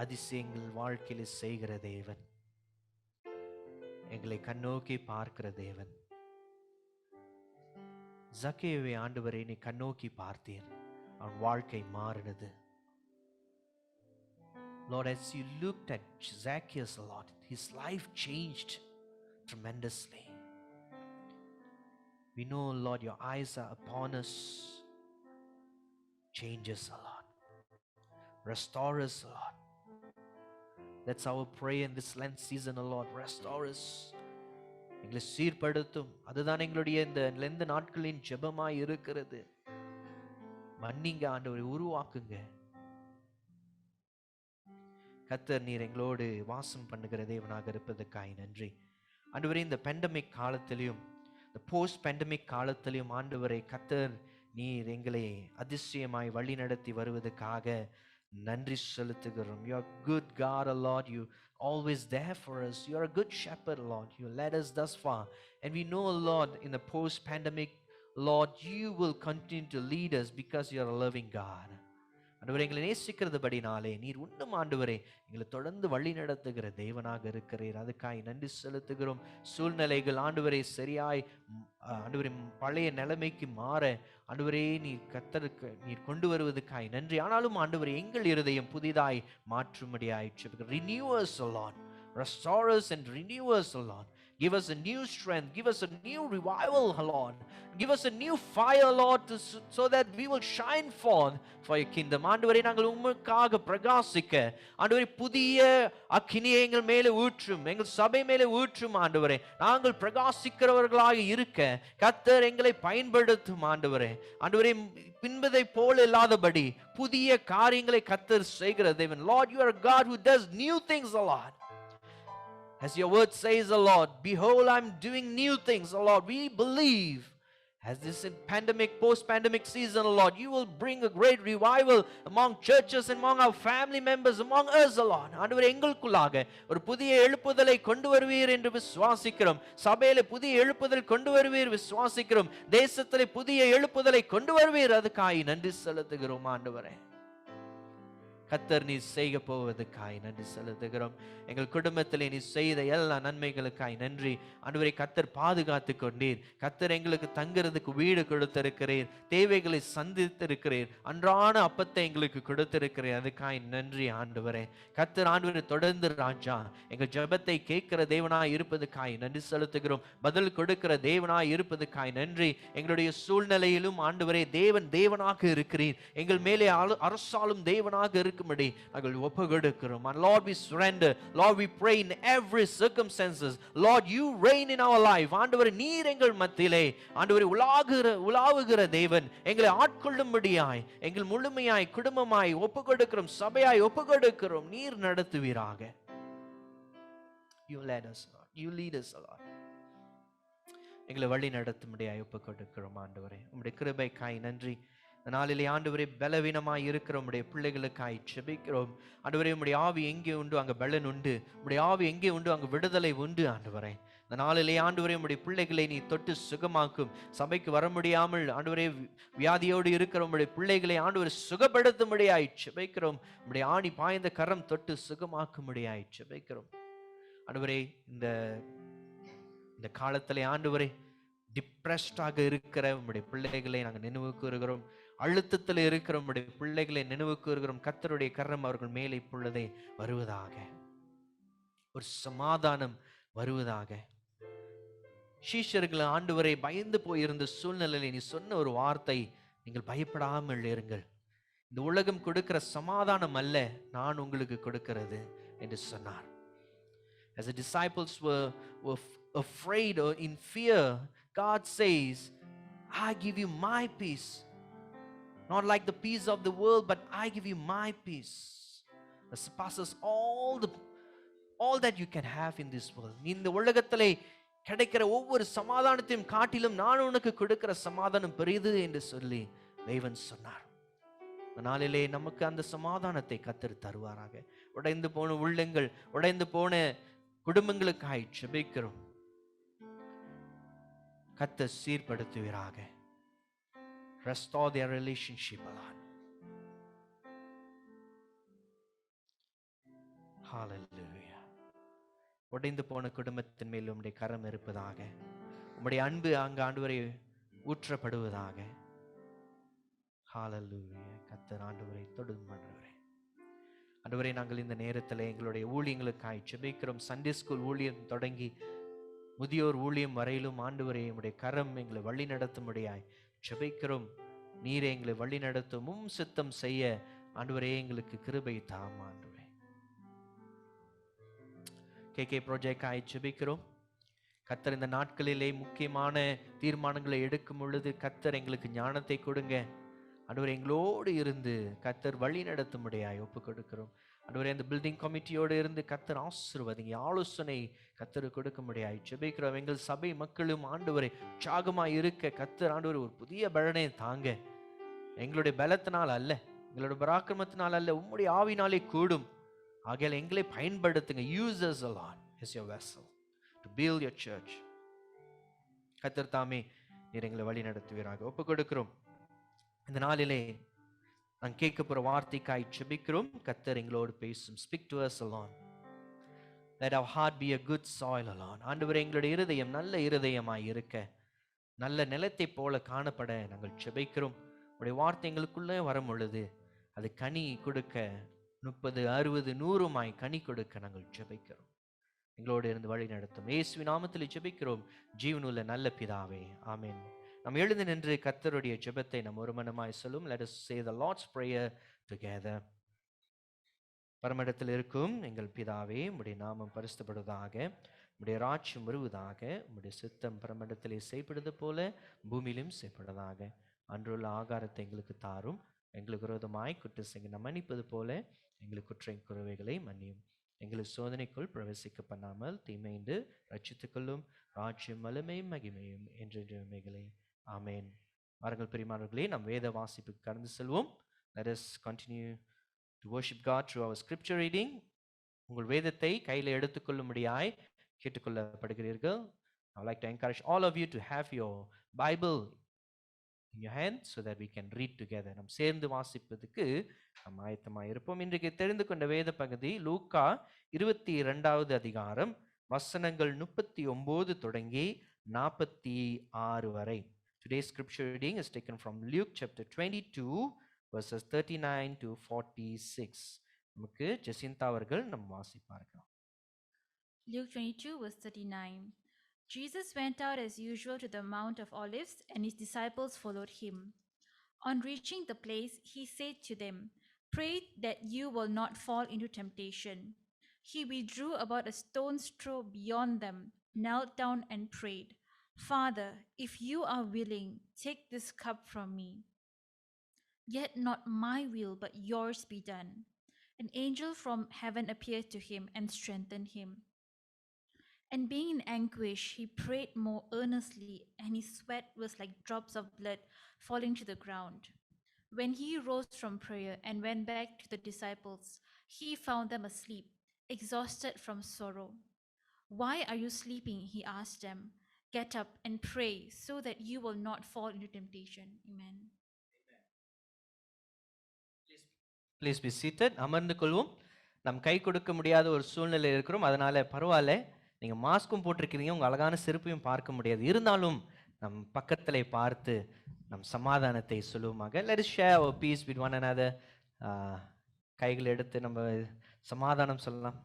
அதிசயங்கள் வாழ்க்கையில் செய்கிற தேவன், எங்களை கண்ணோக்கி பார்க்கிற தேவன். ஜக்கேயுவை ஆண்டவரை நீ கண்ணோக்கி பார்த்தீர், அவன் வாழ்க்கை மாறினது. Lord, as you looked at Zacchaeus a lot, his life changed tremendously. We know, Lord, your eyes are upon us. Change us a lot. Restore us a lot. That's our prayer in this Lent season, O Lord. Restore us. எங்களை சீர்படுத்தும். அதுதான் எங்களுடைய இந்த லெந்த நாட்களின் ஜெபமாய் இருக்கிறது. மன்னிங்க ஆண்டவரை, உருவாக்குங்க. கர்த்தர் நீர் எங்களோடு வாசம் பண்ணுகிற தேவனாக இருப்பதற்காய் நன்றி ஆண்டவரே. இந்த பெண்டமிக் காலத்திலையும் இந்த போஸ்ட் பெண்டமிக் காலத்திலையும் ஆண்டவரை கர்த்தர் நீர் எங்களை அதிசயமாய் வழி நடத்தி வருவதற்காக நன்றி செலுத்துகிறோம். You are good God, O Lord. You always there for us. You are a good shepherd, Lord. You led us thus far, and we know, Lord, in the post pandemic, Lord, you will continue to lead us because you are a loving God. ஆண்டவரே, எங்களை நேசிக்கிறதுபடினாலே நீர் உண்ணும் ஆண்டவரே எங்களை தொடர்ந்து வழி நடத்துகிற தேவனாக இருக்கிறீர். அதுக்காய் நன்றி செலுத்துகிறோம். சூழ்நிலைகள் ஆண்டவரே சரியாய் ஆண்டவரே பழைய நிலைமைக்கு மாற ஆண்டவரே நீர் கர்த்தருக்கு நீர் கொண்டு வருவதற்காய் நன்றி. ஆனாலும் ஆண்டவரே எங்கள் இருதயம் புதிதாய் மாற்றும்படியாய் renew us, O Lord. Restore us and renew us, O Lord. Give us a new strength. Give us a new revival, Lord. Give us a new fire, Lord, so that we will shine forth for your kingdom. ஆண்டவரே, நாங்கள் உமக்காக பிரகாசிக்க ஆண்டவரே புதிய அக்கினியை எங்கள் மேலே ஊற்றும், எங்கள் சபை மேலே ஊற்றும் ஆண்டவரே. நாங்கள் பிரகாசிக்கிறவர்களாக இருக்க கர்த்தர் எங்களை பயன்படுத்தும் ஆண்டவரே. ஆண்டவரே, பின்பதை போல இல்லாதபடி புதிய காரியங்களை கர்த்தர் செய்கிற தேவன். Lord, you are a God who does new things, O Lord. As your word says, O Lord, behold, I'm doing new things, O Lord. We believe, as this in pandemic, post-pandemic season, O Lord, you will bring a great revival among churches, among our family members, among us, O Lord. ஆண்டவரே, எங்களுக்குள்ளாக ஒரு புதிய எழுப்புதலை கொண்டு வருவீர் என்று விசுவாசிக்கிறோம். சபையிலே புதிய எழுப்புதல் கொண்டு வருவீர் விசுவாசிக்கிறோம். தேசத்திலே புதிய எழுப்புதலை கொண்டு வருவீர். அதுக்காய் நன்றி செலுத்துகிறோம் ஆண்டவரே. கர்த்தர் நீ செய்ய போவதற்காய் நன்றி செலுத்துகிறோம். எங்கள் குடும்பத்திலே நீ செய்த எல்லா நன்மைகளுக்காய் நன்றி. ஆண்டவரே, கர்த்தர் பாதுகாத்து கொண்டீர். கர்த்தர் எங்களுக்கு தங்குறதுக்கு வீடு கொடுத்திருக்கிறீர். தேவைகளை சந்தித்திருக்கிறீர். அன்றாட அப்பத்தை எங்களுக்கு கொடுத்திருக்கிறீர். அதுக்காய் நன்றி ஆண்டவரே. கர்த்தர் ஆண்டவரே தொடர்ந்து ராஜா எங்கள் ஜெபத்தை கேட்கிற தேவனாய் இருப்பதற்காய் நன்றி செலுத்துகிறோம். பதில் கொடுக்கிற தேவனாய் இருப்பதற்காய் நன்றி. எங்களுடைய சூழ்நிலையிலும் ஆண்டவரே தேவனாக இருக்கிறீர். எங்கள் மேலே அரசாலும் தேவனாக இருக்கும்படி நாங்கள் ஒப்புக்கொடுக்கிறோம். And Lord, we surrender. Lord, we pray in every circumstances. Lord, you reign in our life. ஆண்டவரே, நீர் எங்கள் மத்தியிலே ஆண்டவரே உலாவுகிற தேவன். எங்களை ஆட்கொள்ளும்படியாய் எங்கள் முழுமையாய் குடும்பமாய் ஒப்புக்கொடுக்கிறோம். சபையாய் ஒப்புக்கொடுக்கிறோம். நீர் நடத்துவீராக. You lead us, Lord. You lead us, Lord. எங்களை வழி நடத்தும்படியாய் ஒப்புக்கொடுக்கிறோம் ஆண்டவரே. உம்முடைய கிருபைக்காய் நன்றி. நாளிலே ஆண்டவரே, பலவீனமாய் இருக்கிற உம்முடைய பிள்ளைகளுக்காய் ஜெபிக்கிறோம். ஆண்டவரே, உம்முடைய ஆவி எங்கே உண்டு அங்கே பலன் உண்டு. உம்முடைய ஆவி எங்கே உண்டு அங்கே விடுதலை உண்டு ஆண்டவரே. இந்த நாளிலே ஆண்டவரே, உம்முடைய பிள்ளைகளை நீ தொட்டு சுகமாக்கும். சபைக்கு வர முடியாமல் ஆண்டவரே வியாதியோடு இருக்கிற உம்முடைய பிள்ளைகளை ஆண்டவரே சுகப்படுத்தும்படியாய் ஜெபிக்கிறோம். உம்முடைய ஆணி பாய்ந்த கரம் தொட்டு சுகமாக்கும்படியாய் ஜெபிக்கிறோம் ஆண்டவரே. இந்த காலத்திலே ஆண்டவரே, டிப்ரெஸ்டாக இருக்கிற உம்முடைய பிள்ளைகளை நாங்கள் நினைவு கூறுகிறோம். அழுத்தத்தில் இருக்கிற உம்முடைய பிள்ளைகளை நினைவு கூறுகிறோம். கர்த்தருடைய கரம் அவர்கள் மேலே இப்பொழுதே வருவதாக. ஒரு சமாதானம் வருவதாக. சீஷர்கள் ஆண்டவரை பயந்து போயிருந்த சூழ்நிலையில் நீ சொன்ன ஒரு வார்த்தை, நீங்கள் பயப்படாமல் இருங்கள், இந்த உலகம் கொடுக்கிற சமாதானம் அல்ல நான் உங்களுக்கு கொடுக்கிறது என்று சொன்னார். As the disciples were afraid or in fear, God says, I give you my peace. Not like the peace of the world, but I give you my peace. That surpasses all that you can have in this world. இந்த உலகத்திலே கிடைக்கிற ஒவ்வொரு சமாதானத்தையும் காட்டிலும் நான் உனக்கு கொடுக்கிற சமாதானம் பெரிது என்று சொல்லி தேவன் சொன்னார். நாளிலே நமக்கு அந்த சமாதானத்தை கர்த்தர் தருவாராக. உடைந்து போன உள்ளங்கள், உடைந்து போன குடும்பங்களுக்காய் ஜெபிக்கிறோம். கர்த்தர் சீர்படுத்துவீராக. Restore their relationship, Lord. Hallelujah. உடைந்து போன குடும்பத்தின் மேல் உம்முடைய கரம் இருப்பதாக. உம்முடைய அன்பு அங்கு ஆண்டவரே ஊற்றப்படுவதாக. Hallelujah. கர்த்தர் ஆண்டவரை தொடும் ஆண்டவரே. ஆண்டவரே, நாங்கள் இந்த நேரத்தில் எங்களுடைய ஊழியங்களுக்காய் ஜெபிக்கிறோம். சண்டே ஸ்கூல் ஊழியம் தொடங்கி முதியோர் ஊழியம் வரையிலும் ஆண்டவரே உம்முடைய கரம் எங்களை வழி நடத்தும்படியாய் ஜெபிக்கிறோம். நீரே எங்களை வழி நடத்தும் சித்தம் செய்ய ஆண்டவரே எங்களுக்கு கிருபை தாம் ஆண்டவரே. KK ப்ராஜெக்டாய் ஜெபிக்கிறோம். கர்த்தர் இந்த நாட்களிலே முக்கியமான தீர்மானங்களை எடுக்கும் பொழுது கர்த்தர் எங்களுக்கு ஞானத்தை கொடுங்க. ஆண்டவரே, எங்களோடு இருந்து கர்த்தர் வழி நடத்தும்படியாய் ஒப்பு கொடுக்கிறோம். ஆண்டவரே, அந்த பில்டிங் கமிட்டியோடு இருந்து கர்த்தர் ஆசீர்வதிங்க. ஆலோசனை கர்த்தர் கொடுக்கும்படியாய் ஜெபிக்கிறோம். எங்கள் சபை மக்களும் ஆண்டவரே உற்சாகமாய் இருக்க கர்த்தர் ஆண்டவரே ஒரு புதிய பலனை தாங்க. எங்களுடைய பலத்தினால் அல்ல, எங்களுடைய பராக்கிரமத்தினால் அல்ல, உம்முடைய ஆவினாலே கூடும். ஆகையால் எங்களை பயன்படுத்துங்க. Use us a lot as your vessel to build your church. கர்த்தர் தாமே நீர் எங்களை வழி நடத்துவீராக. ஒப்பு கொடுக்கிறோம். இந்த நாளிலே நான் கேட்க போற வார்த்தைக்காய் ஜெபிக்கிறோம். கர்த்தர் எங்களோடு பேசும். Speak to us alone. Let our heart be a good soil alone. ஆண்டவரே, எங்களுடைய இருதயம் நல்ல இருதயமாய் இருக்க, நல்ல நிலத்தை போல காணப்பட நாங்கள் ஜெபிக்கிறோம். உடைய வார்த்தை எங்களுக்குள்ளே வரும் பொழுது அது கனி கொடுக்க 30, 60, 100 கனி கொடுக்க நாங்கள் ஜெபிக்கிறோம். எங்களோடு இருந்து வழி நடத்தும். இயேசுவின் நாமத்தில் ஜெபிக்கிறோம் ஜீவனுள்ள நல்ல பிதாவே, ஆமென். நாம் எழுந்து நின்று கர்த்தருடைய ஜெபத்தை நாம் ஒரு மனமாய் சொல்லும். Let us say the Lord's prayer together. பரமண்டலத்தில் இருக்கும் எங்கள் பிதாவே, உம்முடைய நாமம் பரிசுத்தப்படுவதாக, உம்முடைய ராஜ்யம் வருவதாக, உம்முடைய சித்தம் பரமண்டலத்திலே செய்யப்படுவது போல பூமியிலும் செய்யப்படுவதாக. அன்றுள்ள ஆகாரத்தை எங்களுக்கு தாரும். எங்களுக்கு விரோதமாய் குற்றம் செய்ய மன்னிப்பது போல எங்களுக்கு குற்றம் குறைவைகளை மன்னியும். எங்களை சோதனைக்குள் பிரவேசிக்க பண்ணாமல் தீமைந்து ரட்சித்துக் கொள்ளும். ராஜ்யம் வல்லமையும் மகிமையும் என்றென்றுமே. ஆமென். வாருங்கள் பிரியமானவர்களே, நாம் வேத வாசிப்புக்கு கடந்து செல்வோம். Let us continue to worship God through our scripture reading. உங்கள் வேதத்தை கையில் எடுத்துக்கொள்ளும்படியாய் கேட்டுக்கொள்ளப்படுகிறீர்கள். I would like to encourage all of you to have your Bible in your hand so that we can read together. நாம் சேர்ந்து வாசிப்பதற்கு நாம் ஆயத்தமாக இருப்போம். இன்றைக்கு தெரிந்து கொண்ட வேத பகுதி லூக்கா 22வது அதிகாரம் வசனங்கள் 39 தொடங்கி 46 வரை. Today's scripture reading is taken from Luke chapter 22 verses 39 to 46. நமக்கு ஜெசிந்தா அவர்கள் நம் வாசிப்பார்கள். Luke 22 verse 39. Jesus went out as usual to the Mount of Olives, and his disciples followed him. On reaching the place, he said to them, "Pray that you will not fall into temptation." He withdrew about a stone's throw beyond them, knelt down and prayed, "Father, if you are willing, take this cup from me. Yet not my will, but yours be done." An angel from heaven appeared to him and strengthened him. And being in anguish, he prayed more earnestly, and his sweat was like drops of blood falling to the ground. When he rose from prayer and went back to the disciples, he found them asleep, exhausted from sorrow. "Why are you sleeping?" he asked them. "Get up and pray so that you will not fall into temptation." Amen. Please be seated. அமர்ந்து கொள்வோம். நம் கை கொடுக்க முடியாத ஒரு சூழ்நிலை இருக்கிறோம். அதனால பரவாயில்ல, நீங்கள் மாஸ்க்கும் போட்டிருக்கிறீங்க, உங்கள் அழகான செருப்பையும் பார்க்க முடியாது. இருந்தாலும் நம் பக்கத்திலே பார்த்து நம் சமாதானத்தை சொல்லுவோமாக. Let us share our peace with one another. கைகள் எடுத்து நம்ம சமாதானம் சொல்லலாம்.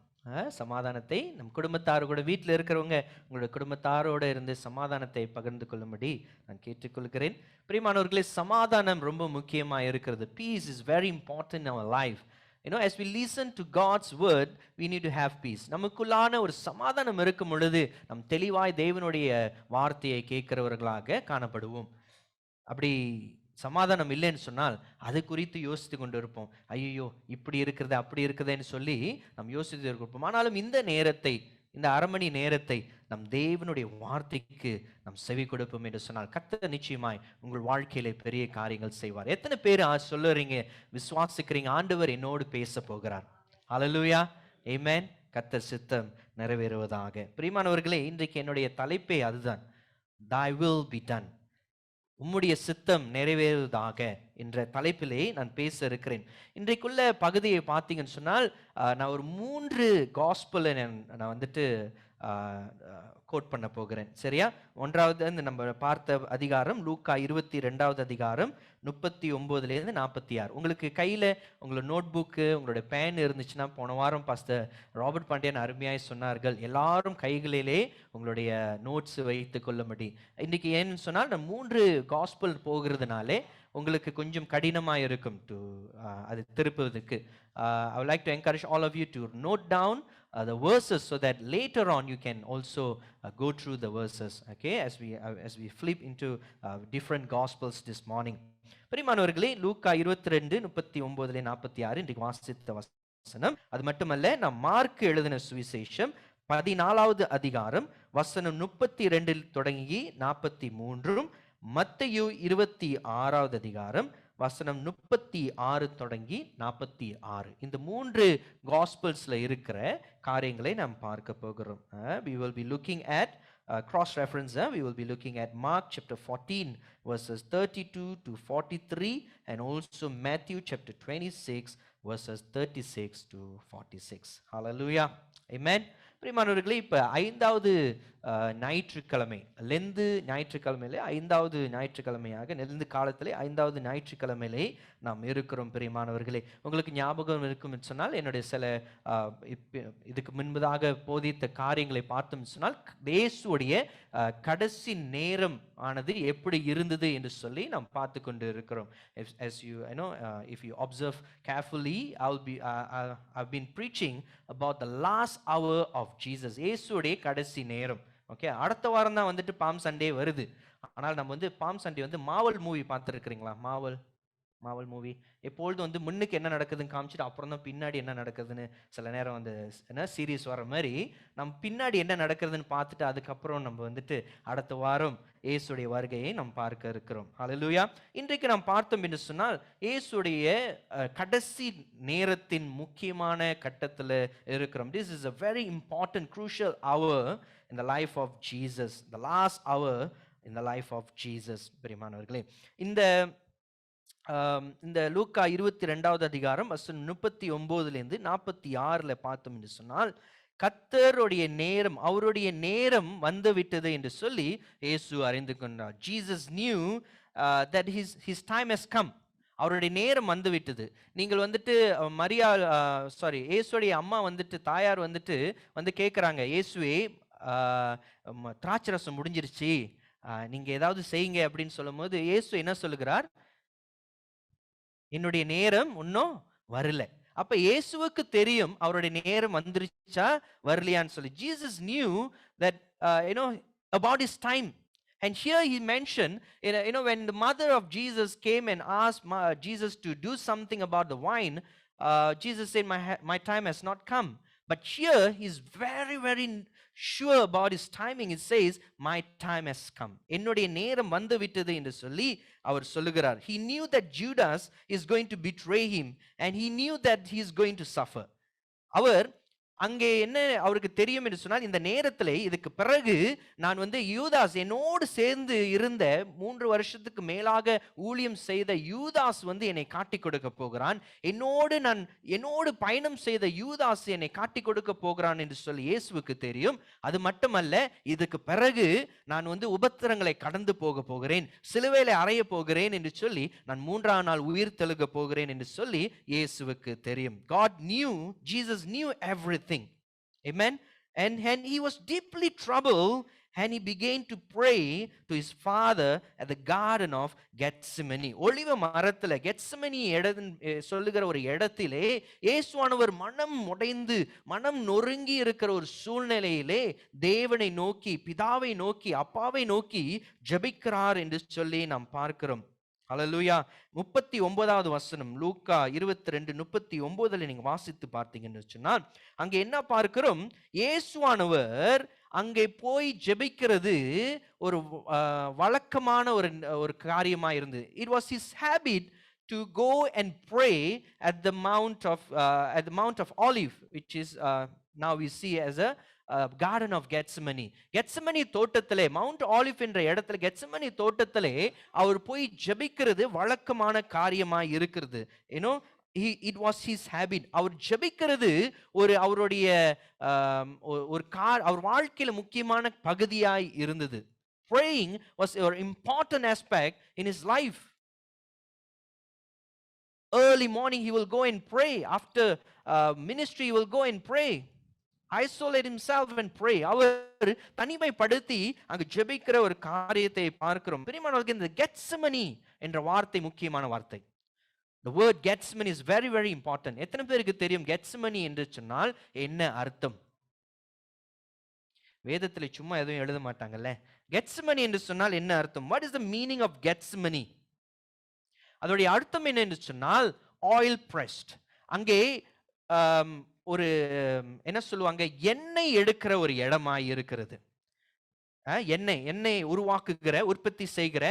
சமாதானத்தை நம் குடும்பத்தாரோட கூட, வீட்டில் இருக்கிறவங்க உங்களோட குடும்பத்தாரோடு இருந்து சமாதானத்தை பகிர்ந்து கொள்ளும்படி நான் கேட்டுக்கொள்கிறேன். பிரியமானவர்களே, சமாதானம் ரொம்ப முக்கியமாக இருக்கிறது. Peace is very important in our life. You know, as we listen to God's word, we need to have peace. நமக்குள்ளான ஒரு சமாதானம் இருக்கும் பொழுது நம் தெளிவாய் தேவனுடைய வார்த்தையை கேட்கிறவர்களாக காணப்படுவோம். அப்படி சமாதானம் இல்லைன்னு சொன்னால் அது குறித்து யோசித்து கொண்டு இருப்போம். ஐயோ இப்படி இருக்கிறது அப்படி இருக்குதுன்னு சொல்லி நாம் யோசித்து இருப்போம். ஆனாலும் இந்த நேரத்தை, இந்த அரை மணி நேரத்தை நம் தேவனுடைய வார்த்தைக்கு நாம் செவி கொடுப்போம் என்று சொன்னால் கர்த்தர் நிச்சயமாய் உங்கள் வாழ்க்கையில பெரிய காரியங்கள் செய்வார். எத்தனை பேர் சொல்லுறீங்க, விசுவாசிக்கிறீங்க, ஆண்டவர் என்னோடு பேச போகிறார்? ஹல்லேலூயா, ஆமென். கர்த்தர் சித்தம் நிறைவேறுவதாக. பிரியமானவர்களே, இன்றைக்கு என்னுடைய தலைப்பே அதுதான், thy will be done. உம்முடைய சித்தம் நிறைவேறுவதாக என்ற தலைப்பிலே நான் பேச இருக்கிறேன். இன்றைக்குள்ள பகுதியை பார்த்தீங்கன்னு சொன்னால் நான் ஒரு 3 காஸ்பலை நான் வந்துட்டு கோட் பண்ண போகிறேன். சரியா? ஒன்றாவது நம்ம பார்த்த அதிகாரம் லூக்கா 22வது அதிகாரம் 39லேருந்து 46. உங்களுக்கு கையில் உங்களோட நோட் புக்கு, உங்களோட பேன் இருந்துச்சுன்னா, போன வாரம் பாஸ்டர் ராபர்ட் பாண்டியன் அருமையாய் சொன்னார்கள், எல்லாரும் கைகளிலே உங்களுடைய நோட்ஸ் வைத்து கொள்ளும்படி. இன்னைக்கு ஏன்னு சொன்னால் நான் 3 காஸ்பல் போகிறதுனாலே உங்களுக்கு கொஞ்சம் கடினமாக இருக்கும் அது திருப்புவதற்கு. I would like to encourage all of you to note down the verses so that later on you can also go through the verses, okay, as we flip into different gospels this morning. பிரியமானவர்களே, லூக்கா 22:39-46 இன்றைக்கு வாசித்த வசனம். அது மட்டுமல்ல, நாம் mark எழுதின சுவிசேஷம் 14வது அதிகாரம் வசனம் 32 தொடங்கி 43, மத்தேயு 26வது அதிகாரம் வசனம் 36 தொடங்கி 46. இந்த 3 காஸ்பல்ஸ்ல இருக்கிற காரியங்களை நாம் பார்க்க போகிறோம். We will be looking at cross reference. We will be looking at Mark chapter 14 verses 32 to 43 and also Matthew chapter 26 verses 36 to 46. Hallelujah, amen. பிரியமானவர்களே, இப்போ 5வது ஞாயிற்றுக்கிழமை, லெந்து ஞாயிற்றுக்கிழமையிலே 5வது ஞாயிற்றுக்கிழமையாக, லெந்து காலத்திலே 5வது ஞாயிற்றுக்கிழமையிலே நாம் இருக்கிறோம். பிரியமானவர்களே, உங்களுக்கு ஞாபகம் இருக்கும் சொன்னால், என்னுடைய சில இதுக்கு முன்பதாக போதித்த காரியங்களை பார்த்தோம் சொன்னால், இயேசுவுடைய கடைசி நேரம் ஆனது எப்படி இருந்தது என்று சொல்லி நாம் பார்த்து கொண்டு இருக்கிறோம். As you know, if you observe carefully, I've been preaching about the last hour of Jesus. இயேசுவுடைய கடைசி நேரம். ஓகே, அடுத்த வாரம் தான் வந்துட்டு பாம் சண்டே வருது. ஆனால் நம்ம வந்து பாம் சண்டே வந்து மாவல் மூவி பார்த்துருக்கிறீங்களா? மாவல் மூவி எப்பொழுதும் வந்து முன்னுக்கு என்ன நடக்குதுன்னு காமிச்சிட்டு அப்புறம் தான் பின்னாடி என்ன நடக்குதுன்னு சில நேரம் வந்து என்ன சீரியஸ் வர மாதிரி நம்ம பின்னாடி என்ன நடக்குதுன்னு பார்த்துட்டு அதுக்கப்புறம் நம்ம வந்துட்டு அடுத்த வாரம் இயேசுடைய வருகையை நாம் பார்க்க இருக்கிறோம். ஹல்லேலூயா. இன்றைக்கு நாம் பார்த்தோம் என்று சொன்னால், இயேசுடைய கடைசி நேரத்தின் முக்கியமான கட்டத்தில் இருக்கிறோம். This is a very important, crucial hour in the life of Jesus, the last hour in the life of Jesus. பிரியமானவர்களே, இந்த இந்த லூக்கா 22வது அதிகாரம் வசனம் 39லேருந்து 46ல பார்த்தோம் என்று சொன்னால், கர்த்தருடைய நேரம், அவருடைய நேரம் வந்து விட்டது என்று சொல்லி இயேசு அறிந்து கொண்டார். Jesus knew that his time has come. அவருடைய நேரம் வந்து விட்டது. நீங்கள் வந்துட்டு மரியா இயேசுடைய அம்மா வந்துட்டு, தாயார் வந்துட்டு வந்து கேட்குறாங்க, இயேசுவே திராட்சரசம் முடிஞ்சிருச்சு, நீங்க ஏதாவது செய்யுங்க அப்படின்னு சொல்லும்போது இயேசு என்ன சொல்லுகிறார்? என்னுடைய நேரம் இன்னும் வரல. அப்ப இயேசுவுக்கு தெரியும் அவருடைய நேரம் வந்துருச்சா வரலையான்னு சொல்லி. Jesus knew that about his time. And here he mentioned, when the mother of Jesus came and asked Jesus to do something about the wine, Jesus said, my time has not come. But here he's very, very sure about his timing. It says, my time has come. என்னுடைய நேரம் வந்து விட்டது என்று சொல்லி அவர் சொல்லுகிறார். He knew that Judas is going to betray him, and he knew that he is going to suffer. அவர் அங்கே என்ன அவருக்கு தெரியும் என்று சொன்னால், இந்த நேரத்தில் இதுக்கு பிறகு நான் வந்து யூதாஸ், என்னோடு சேர்ந்து இருந்த 3 வருஷத்துக்கு மேலாக ஊழியம் செய்த யூதாஸ் வந்து என்னை காட்டி கொடுக்க போகிறான், என்னோடு பயணம் செய்த யூதாஸ் என்னை காட்டி கொடுக்க போகிறான் என்று சொல்லி இயேசுவுக்கு தெரியும். அது மட்டுமல்ல, இதுக்கு பிறகு நான் வந்து உபத்திரங்களை கடந்து போக போகிறேன், சிலுவையில அறைய போகிறேன் என்று சொல்லி, நான் 3ஆம் நாள் உயிர் தெழுக போகிறேன் என்று சொல்லி இயேசுவுக்கு தெரியும். God knew, Jesus knew everything. Amen. And he was deeply troubled, and he began to pray to his father at the garden of Gethsemane. ஒலிவ மரத்துல கெத்செமனி சொல்லுகிற ஒரு இடத்திலே இயேசுவானவர் மனம் உடைந்து மனம் நொறுங்கி இருக்கிற ஒரு சூழ்நிலையிலே தேவனை நோக்கி, பிதாவை நோக்கி, அப்பாவை நோக்கி ஜெபிக்கிறார் என்று சொல்லி நாம் பார்க்கிறோம். ஹல்லேலூயா. 39வது வசனம், லூக்கா 22:39 நீங்க வாசித்து பார்த்தீங்கன்னு சொன்னால், அங்கே என்ன பார்க்கிறோம்? இயேசுவானவர் அங்கே போய் ஜெபிக்கிறது ஒரு வழக்கமான ஒரு காரியமா இருந்தது. It was his habit to go and pray at the Mount of Olive, which is now we see as a garden of Gethsemane. Gethsemane தோட்டத்திலே, மவுண்ட் ஆலிவ் என்ற இடத்துல கெத்செமனி தோட்டத்திலே அவர் போய் ஜெபிக்கிறது வழக்கமான காரியமாய் இருக்கிறது. it was his habit. அவர் ஜெபிக்கிறது அவருடைய அவர் வாழ்க்கையில முக்கியமான பகுதியாய் இருந்தது. Praying was an important aspect in his life. Early morning he will go and pray. After ministry he will go and pray. Isolate himself and pray. அவர் தனிமைப்படுத்தி அங்கு ஜெபிக்கிற ஒரு காரியத்தை பார்க்கிறோம். பிரியமானவர்களே, இந்த கெத்செமனி என்ற வார்த்தை முக்கியமான வார்த்தை. The word Gethsemane is very, very important. எத்தனை பேருக்கு தெரியும் கெத்செமனி என்று சொன்னால் என்ன அர்த்தம்? வேதத்துல சும்மா எதுவும் எழுத மாட்டாங்கல்ல. கெத்செமனி என்று சொன்னால் என்ன அர்த்தம்? What is the meaning of Gethsemane? அதோடைய அர்த்தம் என்ன என்று சொன்னால், oil pressed. அங்கே ஒரு என்ன சொல்லுவாங்க, எண்ணெய் எடுக்கிற ஒரு இடமாய் இருக்கிறது. எண்ணெய் உருவாக்குகிற, உற்பத்தி செய்கிற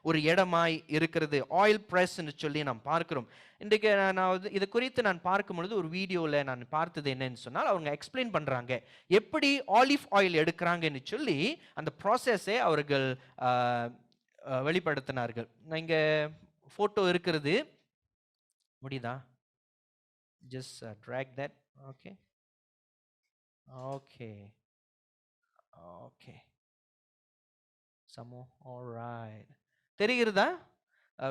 ஒரு இடமாய் இருக்கிறது. ஆயில் பிரஸ் சொல்லி நாம் பார்க்கிறோம். இன்றைக்கு நான் இது குறித்து நான் பார்க்கும் பொழுது ஒரு வீடியோல நான் பார்த்தது என்னன்னு சொன்னால், அவங்க எக்ஸ்பிளைன் பண்றாங்க எப்படி ஆலிவ் ஆயில் எடுக்கிறாங்கன்னு சொல்லி அந்த ப்ராசஸை அவர்கள் வெளிப்படுத்தினார்கள். இங்க போட்டோ இருக்கிறது, முடியுதா? Just drag that. Okay. Samo. All right. தெரிகிறதா?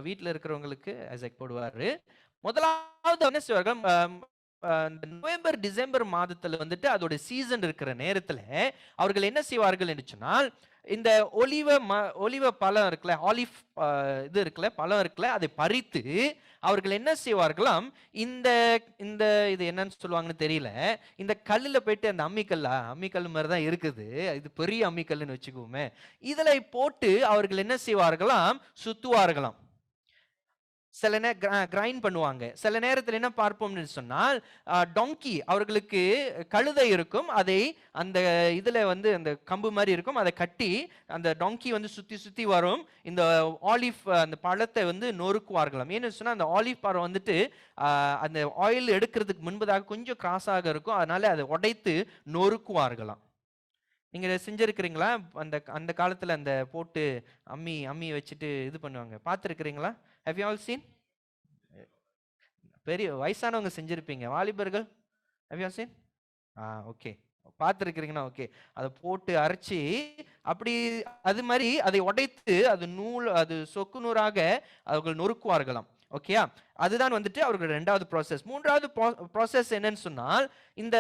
வீட்டில் இருக்கிறவங்களுக்கு ஐசக் போடுவாரு. முதலாவது என்ன செய்வார்கள், நவம்பர் டிசம்பர் மாதத்துல வந்துட்டு அதோட சீசன் இருக்கிற நேரத்துல அவர்கள் என்ன செய்வார்கள் என்று சொன்னால், இந்த ஒலிவ பழம் இருக்குல்ல, ஆலிவ் இது இருக்குல்ல, பழம் இருக்குல்ல, அதை பறித்து அவர்கள் என்ன செய்வார்களாம், இந்த இது என்னன்னு சொல்லுவாங்கன்னு தெரியல, இந்த கல்லுல போயிட்டு அந்த அம்மிக்கல் மாதிரி தான் இருக்குது, இது பெரிய அம்மிக்கல்லுன்னு வச்சுக்குவோமே, இதுல போட்டு அவர்கள் என்ன செய்வார்களாம், சுத்துவார்களாம். சில கிரைண்ட் பண்ணுவாங்க. சில நேரத்தில் என்ன பார்ப்போம்னு சொன்னால், டொங்கி, அவர்களுக்கு கழுதை இருக்கும், அதை அந்த இதுல வந்து அந்த கம்பு மாதிரி இருக்கும், அதை கட்டி அந்த டொங்கி வந்து சுத்தி சுத்தி வரும், இந்த ஆலிவ் அந்த பழத்தை வந்து நொறுக்குவார்களாம். ஏன்னு சொன்னா அந்த ஆலிவ் பழம் வந்துட்டு அந்த ஆயில் எடுக்கிறதுக்கு முன்பதாக கொஞ்சம் கிராஸாக இருக்கும், அதனால அதை உடைத்து நொறுக்குவார்களாம். நீங்க இதை செஞ்சிருக்கிறீங்களா? அந்த அந்த காலத்துல அந்த போட்டு அம்மி வச்சுட்டு இது பண்ணுவாங்க, பார்த்துருக்கிறீங்களா? Have you all seen? பெரிய வயசானவங்க செஞ்சிருப்பீங்க. வாலிபர்கள் have you all seen? Okay, பார்த்துருக்கிறீங்கன்னா ஓகே. அதை போட்டு அரைச்சி அப்படி அது மாதிரி அதை உடைத்து அது நூல் அது சொக்கு நூறாக அவர்கள் நொறுக்குவார்களாம். ஓகேயா? அதுதான் வந்துட்டு அவர்கள் 2வது ப்ராசஸ். 3வது ப்ராசஸ் என்னன்னு சொன்னால், இந்த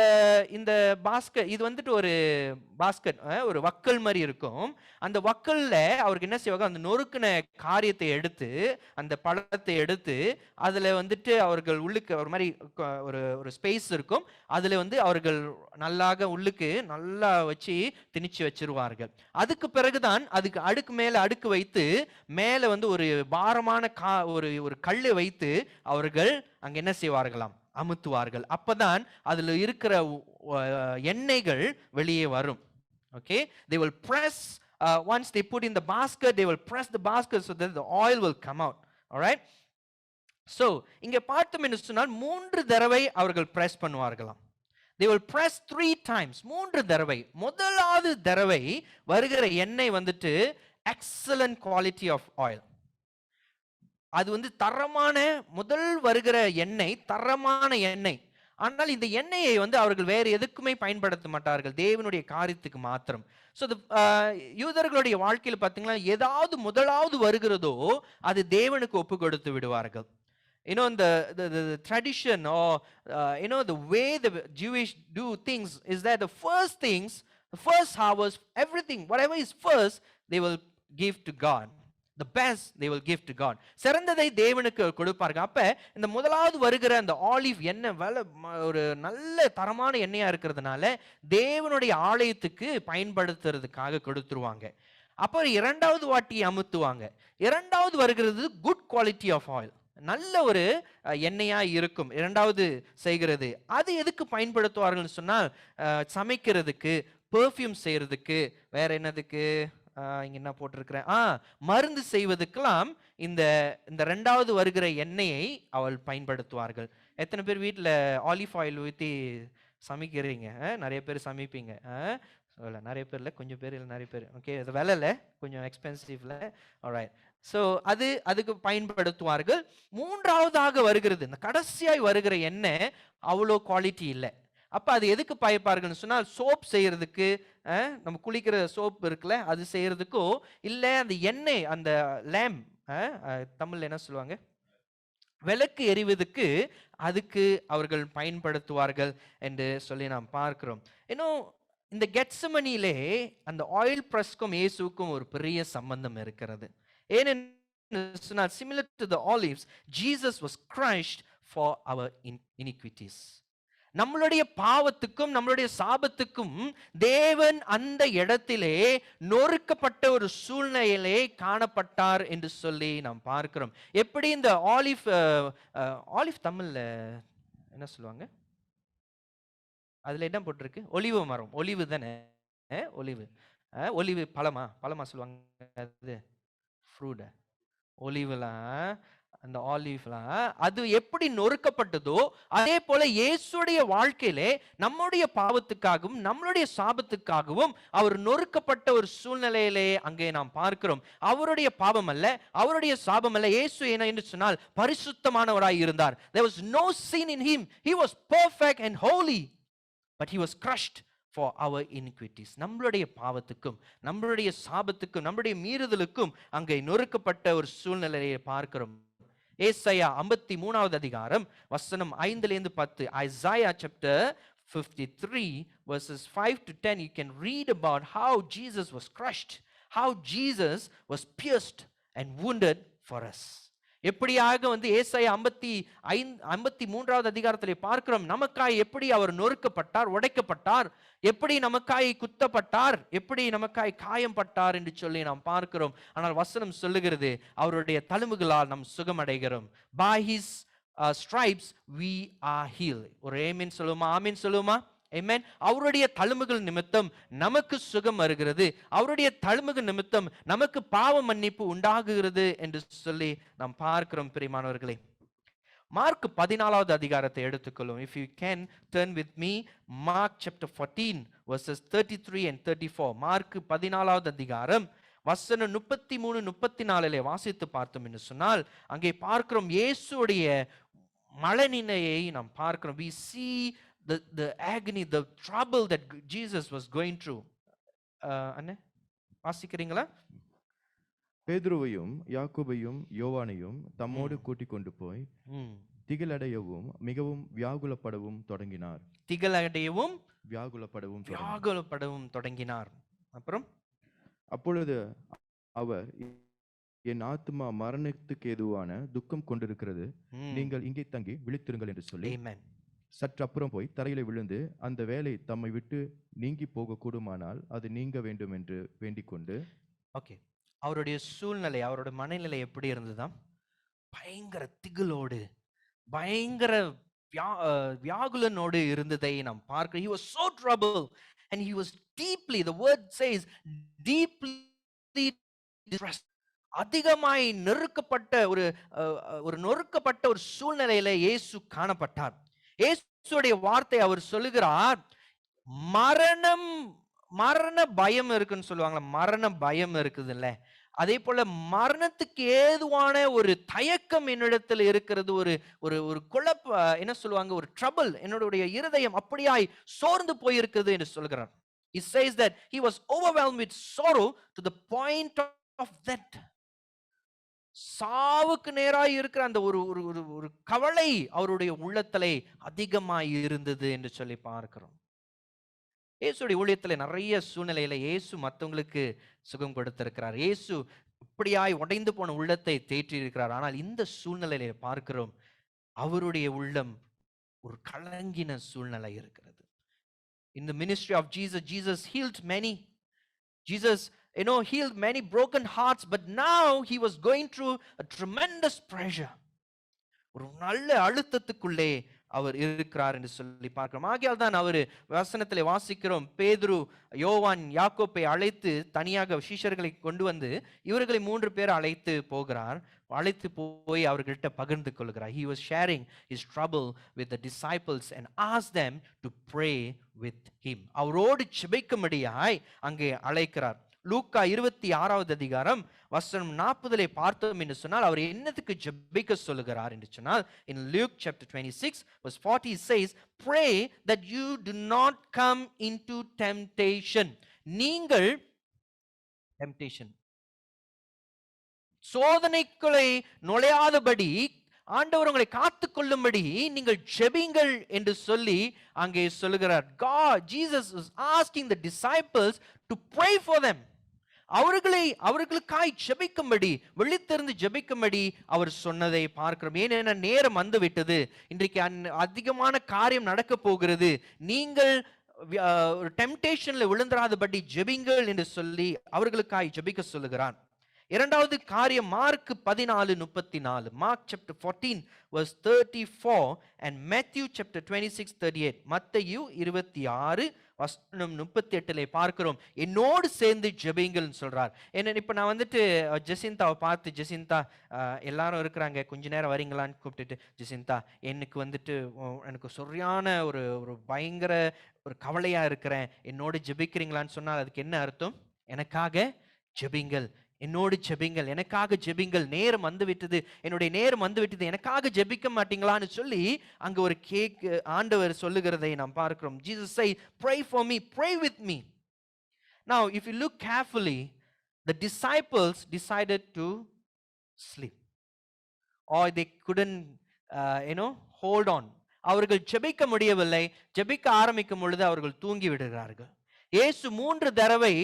இந்த பாஸ்கெட் இது வந்துட்டு ஒரு பாஸ்கெட், ஒரு வக்கல் மாதிரி இருக்கும். அந்த வக்கல்ல அவருக்கு என்ன செய்வாங்க, அந்த நொறுக்குன காரியத்தை எடுத்து அந்த பழத்தை எடுத்து அதுல வந்துட்டு அவர்கள் உள்ளுக்கு ஒரு மாதிரி ஒரு ஒரு ஸ்பேஸ் இருக்கும். அதுல வந்து அவர்கள் நல்லாக உள்ளுக்கு நல்லா வச்சு திணிச்சு வச்சிருவார்கள். அதுக்கு பிறகுதான் அதுக்கு அடுக்கு மேல அடுக்கு வைத்து மேல வந்து ஒரு பாரமான ஒரு ஒரு கல்லை வைத்து அவர்கள் அங்க என்ன செய்வார்களாம், அமுத்துவார்கள். அப்பதான் அதுல இருக்கிற எண்ணெய்கள் வெளியே வரும். Okay, they will press, once they put in the basket, they will press the basket so that the oil will come out. All right, so இங்க பார்த்தோம் என்று சொன்னால் 3 தடவை அவர்கள் press பண்ணுவார்களாம். they will press 3 times, 3 தடவை. முதலாவது தடவை வருகிற எண்ணெய் வந்துட்டு excellent quality of oil. அது வந்து தரமான முதல் வருகிற எண்ணெய், தரமான எண்ணெய். ஆனால் இந்த எண்ணெயை வந்து அவர்கள் வேறு எதுக்குமே பயன்படுத்த மாட்டார்கள், தேவனுடைய காரியத்துக்கு மாத்திரம். ஸோ யூதர்களுடைய வாழ்க்கையில் பார்த்தீங்கன்னா ஏதாவது முதலாவது வருகிறதோ அது தேவனுக்கு ஒப்பு கொடுத்து விடுவார்கள். You know, the tradition or the way the Jewish do things is that the first harvest, everything, whatever is first, they will give to God. The best they will give to God. சிறந்ததை தேவனுக்கு கொடுப்பார்கள். அப்ப இந்த முதலாவது வருகிற அந்த olive எண்ணெய் ஒரு நல்ல தரமான எண்ணெயா இருக்கிறதுனால தேவனுடைய ஆலயத்துக்கு பயன்படுத்துறதுக்காக கொடுத்துருவாங்க. அப்புறம் 2வது வாட்டி அமுத்துவாங்க. 2வது வருகிறது குட் குவாலிட்டி ஆஃப் ஆயில், நல்ல ஒரு எண்ணெயா இருக்கும் 2வது செய்கிறது. அது எதுக்கு பயன்படுத்துவார்கள் சொன்னால் சமைக்கிறதுக்கு, பெர்ஃப்யூம் செய்யறதுக்கு, வேற என்னதுக்கு, இங்க என்ன போட்டிருக்கிறேன், மருந்து செய்வதற்கெல்லாம் இந்த 2வது வருகிற எண்ணெயை அவள் பயன்படுத்துவார்கள். எத்தனை பேர் வீட்டில் ஆலிவ் ஆயில் ஊற்றி சமைக்கிறீங்க? நிறைய பேர் சமைப்பீங்க. நிறைய பேர்ல, கொஞ்சம் பேர் இல்லை, நிறைய பேர். ஓகே, அது விலையில கொஞ்சம் எக்ஸ்பென்சிவ்ல. ஆல்ரைட், ஸோ அதுக்கு பயன்படுத்துவார்கள். 3வதாக வருகிறது, இந்த கடைசியாய் வருகிற எண்ணெய் அவ்வளோ குவாலிட்டி இல்லை. அப்ப அது எதுக்கு பாய்ப்பார்கள்னு சொன்னால் சோப் செய்யறதுக்கு, நம்ம குளிக்கிற சோப் இருக்குல்ல, அது செய்யறதுக்கோ இல்லை அந்த எண்ணெய், அந்த லேம்ப், தமிழ்ல என்ன சொல்லுவாங்க, விளக்கு எரிவதற்கு, அதுக்கு அவர்கள் பயன்படுத்துவார்கள் என்று சொல்லி நாம் பார்க்கிறோம். இன்னும் இந்த கெத்செமனிலே அந்த ஆயில் பிரஸ்க்கும் இயேசுக்கும் ஒரு பெரிய சம்பந்தம் இருக்கிறது. ஏனென்று சொன்னால் similar to the olives, Jesus was crushed for our iniquities. நம்மளுடைய பாவத்துக்கும் நம்மளுடைய சாபத்துக்கும் தேவன் அந்த இடத்திலே நொறுக்கப்பட்ட ஒரு சூழ்நிலையிலே காணப்பட்டார் என்று சொல்லி நாம் பார்க்கிறோம். எப்படி இந்த ஆலிவ் தமிழ்ல என்ன சொல்லுவாங்க, அதுல என்ன போட்டிருக்கு, ஒலிவு மரம், ஒலிவு தானே, ஒலிவு பழமா சொல்லுவாங்க, அது ஃப்ரூட், ஒலிவுலாம், அந்த ஆலிவ்லாம் அது எப்படி நொறுக்கப்பட்டதோ அதே போல இயேசுடைய வாழ்க்கையிலே நம்முடைய பாவத்துக்காகவும் நம்மளுடைய சாபத்துக்காகவும் அவர் நொறுக்கப்பட்ட ஒரு சூழ்நிலையிலே அங்கே நாம் பார்க்கிறோம். அவருடைய பாவம் அல்ல, அவருடைய சாபம் அல்ல. இயேசு என்ன என்று சொன்னால் பரிசுத்தமானவராய் இருந்தார். There was no sin in him. He was perfect and holy, but he was crushed for our iniquities. நம்மளுடைய பாவத்துக்கும் நம்மளுடைய சாபத்துக்கும் நம்மளுடைய மீறுதலுக்கும் அங்கே நொறுக்கப்பட்ட ஒரு சூழ்நிலையை பார்க்கிறோம். ஏசாயா 53வது அதிகாரம் வசனம் 5லிருந்து 10, Isaiah chapter 53 verses 5 to 10, you can read about how Jesus was crushed, how Jesus was pierced and wounded for us. எப்படியாக வந்து ஏசாயா 53வது அதிகாரத்திலே பார்க்கிறோம், நமக்காய் எப்படி அவர் நொறுக்கப்பட்டார், உடைக்கப்பட்டார், எப்படி நமக்காய் குத்தப்பட்டார், எப்படி நமக்காய் காயம்பட்டார் என்று சொல்லி நாம் பார்க்கிறோம். ஆனால் வசனம் சொல்லுகிறது அவருடைய தழும்புகளால் நாம் சுகமடைகிறோம். By his stripes we are healed. ஒரு ஆமென் சொல்லுமா, ஆமென் சொல்லுமா, ஆமென். அவருடைய தழும்புகள் நிமித்தம் நமக்கு சுகம் வருகிறது, அவருடைய தழும்புகள் நிமித்தம் நமக்கு பாவ மன்னிப்பு உண்டாகுகிறது என்று சொல்லி நாம் பார்க்கிறோம். பிரியமானவர்களே, மார்க் 14வது அதிகாரத்தை எடுத்துக்கொள்ளும். If you can turn with me, Mark chapter 14 verses 33 and 34. Mark 14வது அதிகாரம் வசனம் 33 34 வாசித்து பார்த்தோம் என்று சொன்னால், அங்கே பார்க்கிறோம் இயேசுடைய மனநிலையை நாம் பார்க்கிறோம். We see the agony, the trouble that Jesus was going through. அண்ணே வாசிக்கிறீங்களா? பேதுருவையும் யாக்கோபையும் யோவானையும் தம்மோடு கூட்டிக் கொண்டு போய் திகிலடையவும் மிகவும் வியாகுலப்படவும் தொடங்கினார். திகிலடையவும் வியாகுலப்படவும் தொடங்கினார். அப்புறம் அப்பொழுது அவர், என் ஆத்துமா மரணத்துக்கு ஏதுவான துக்கம் கொண்டிருக்கிறது, நீங்கள் இங்கே தங்கி விழித்திருங்கள் என்று சொல்லி சற்று அப்புறம் போய் தரையில விழுந்து, அந்த வேலை தம்மை விட்டு நீங்கி போக கூடுமானால் அது நீங்க வேண்டும் என்று வேண்டிக் கொண்டு. ஓகே, அவருடைய சூழ்நிலை, அவருடைய மனநிலை எப்படி இருந்ததுதான்? பயங்கர திகிலோடு, பயங்கர வியாகுலனோடு இருந்ததை நாம் பார்க்கிறோம். He was so troubled and he was deeply, the word says, deeply distressed. அதிகமாய் நெருக்கப்பட்ட ஒரு நொறுக்கப்பட்ட ஒரு சூழ்நிலையில இயேசு காணப்பட்டார். இயேசுடைய வார்த்தை அவர் சொல்லுகிறார், மரண பயம் இருக்குன்னு சொல்லுவாங்களா, மரண பயம் இருக்குது இல்ல, அதே போல மரணத்துக்கு ஏதுவான ஒரு தயக்கம் என்னிடத்தில் இருக்கிறது, ஒரு குழப்ப, என்ன சொல்லுவாங்க, ஒரு ட்ரபிள், என்னுடைய இருதயம் அப்படியாய் சோர்ந்து போயிருக்கிறது என்று சொல்கிறார். He says that he was overwhelmed with sorrow to the point of that. சாவுக்கு நேராய் இருக்கிற அந்த ஒரு கவலை அவருடைய உள்ளத்திலே அதிகமாய் இருந்தது என்று சொல்லி பார்க்கிறோம். இயேசுடைய ஊழியத்தில் நிறைய சூழ்நிலையில இயேசு மற்றவங்களுக்கு சுகம் கொடுத்திருக்கிறார். இயேசு இப்படியாய் உடைந்து போன உள்ளத்தை தேற்றி இருக்கிறார். ஆனால் இந்த சூழ்நிலையில பார்க்கிறோம், அவருடைய உள்ளம் ஒரு கலங்கின சூழ்நிலை இருக்கிறது. In the ministry of Jesus, Jesus healed many. Jesus, healed many broken hearts, but now he was going through a tremendous pressure. ஒரு நல்ல அழுத்தத்துக்குள்ளே அவர் இருக்கிறார் என்று சொல்லி பார்க்கிறோம். ஆகையால் தான் அவர் வசனத்திலே வாசிக்கிறோம், பேதுரு யோவான் யாக்கோப்பை அழைத்து தனியாக சீஷர்களை கொண்டு வந்து இவர்களை 3 பேர் அழைத்து போகிறார். அழைத்து போய் அவர்கிட்ட பகிர்ந்து கொள்கிறார். He was sharing his trouble with the disciples and asked them to pray with him. அவரோடு ஜெபிக்கும்படியாய் அங்கே அழைக்கிறார். லூக்கா 26வது அதிகாரம் வசனம் 40 பார்த்தோம் என்று சொன்னால், அவர் என்னத்துக்கு ஜெபிக்க சொல்லுகிறார் என்று சொன்னால், in Luke chapter 26 verse 40 says, pray that you do not come into temptation. நீங்கள் temptation சோதனைக்குள்ளே நுழையாதபடி ஆண்டவர் உங்களை காத்துக் கொள்ளும்படி நீங்கள் ஜெபிங்கள் என்று சொல்லி அங்கே சொல்லுகிறார். God, Jesus is asking the disciples to pray for them. அவர்களுக்காய் ஜெபிக்கும்படி, விழித்திருந்து ஜெபிக்கும்படி அவர் சொன்னதை பார்க்கிறோம். ஏனென நேரம் வந்து விட்டது, இன்றைக்கு அதிகமான காரியம் நடக்க போகிறது, நீங்கள் டெம்டேஷன்ல விழுந்துராதபடி ஜெபிங்கள் என்று சொல்லி அவர்களுக்காய் ஜெபிக்க சொல்லுகிறார். இரண்டாவது காரியம் mark 14:34. Mark chapter 14 verse 34 and Matthew chapter 26:38. மத்தேயு 26 வசனம் 38 பார்க்கிறோம், என்னோடு சேர்ந்து ஜெபிங்கள்னு சொல்றார். என்ன, இப்ப நான் வந்துட்டு ஜெசிந்தாவை பார்த்து, ஜெசிந்தா எல்லாரும் இருக்கிறாங்க, கொஞ்ச நேரம் வரீங்களான்னு கூப்பிட்டுட்டு, ஜெசிந்தா எனக்கு வந்துட்டு எனக்கு சரியான ஒரு பயங்கர ஒரு கவலையா இருக்கிறேன், என்னோடு ஜெபிக்கிறீங்களான்னு சொன்னால் அதுக்கு என்ன அர்த்தம்? எனக்காக ஜெபிங்கள், என்னோடு ஜெபிங்கள், எனக்காக ஜெபிங்கள், நேரம் வந்து விட்டது, என்னுடைய நேரம் வந்து விட்டது, எனக்காக ஜெபிக்க மாட்டீங்களான்னு சொல்லி அங்க ஒரு ஆண்டவர் சொல்லுகிறதை நாம் பார்க்கிறோம். Jesus say, pray for me, pray with me. Now if you look carefully, the disciples decided to sleep, or they couldn't hold on. அவர்கள் ஜெபிக்க முடியவில்லை. ஜெபிக்க ஆரம்பிக்கும் பொழுது அவர்கள் தூங்கி விடுகிறார்கள். இயேசு 3 தடவை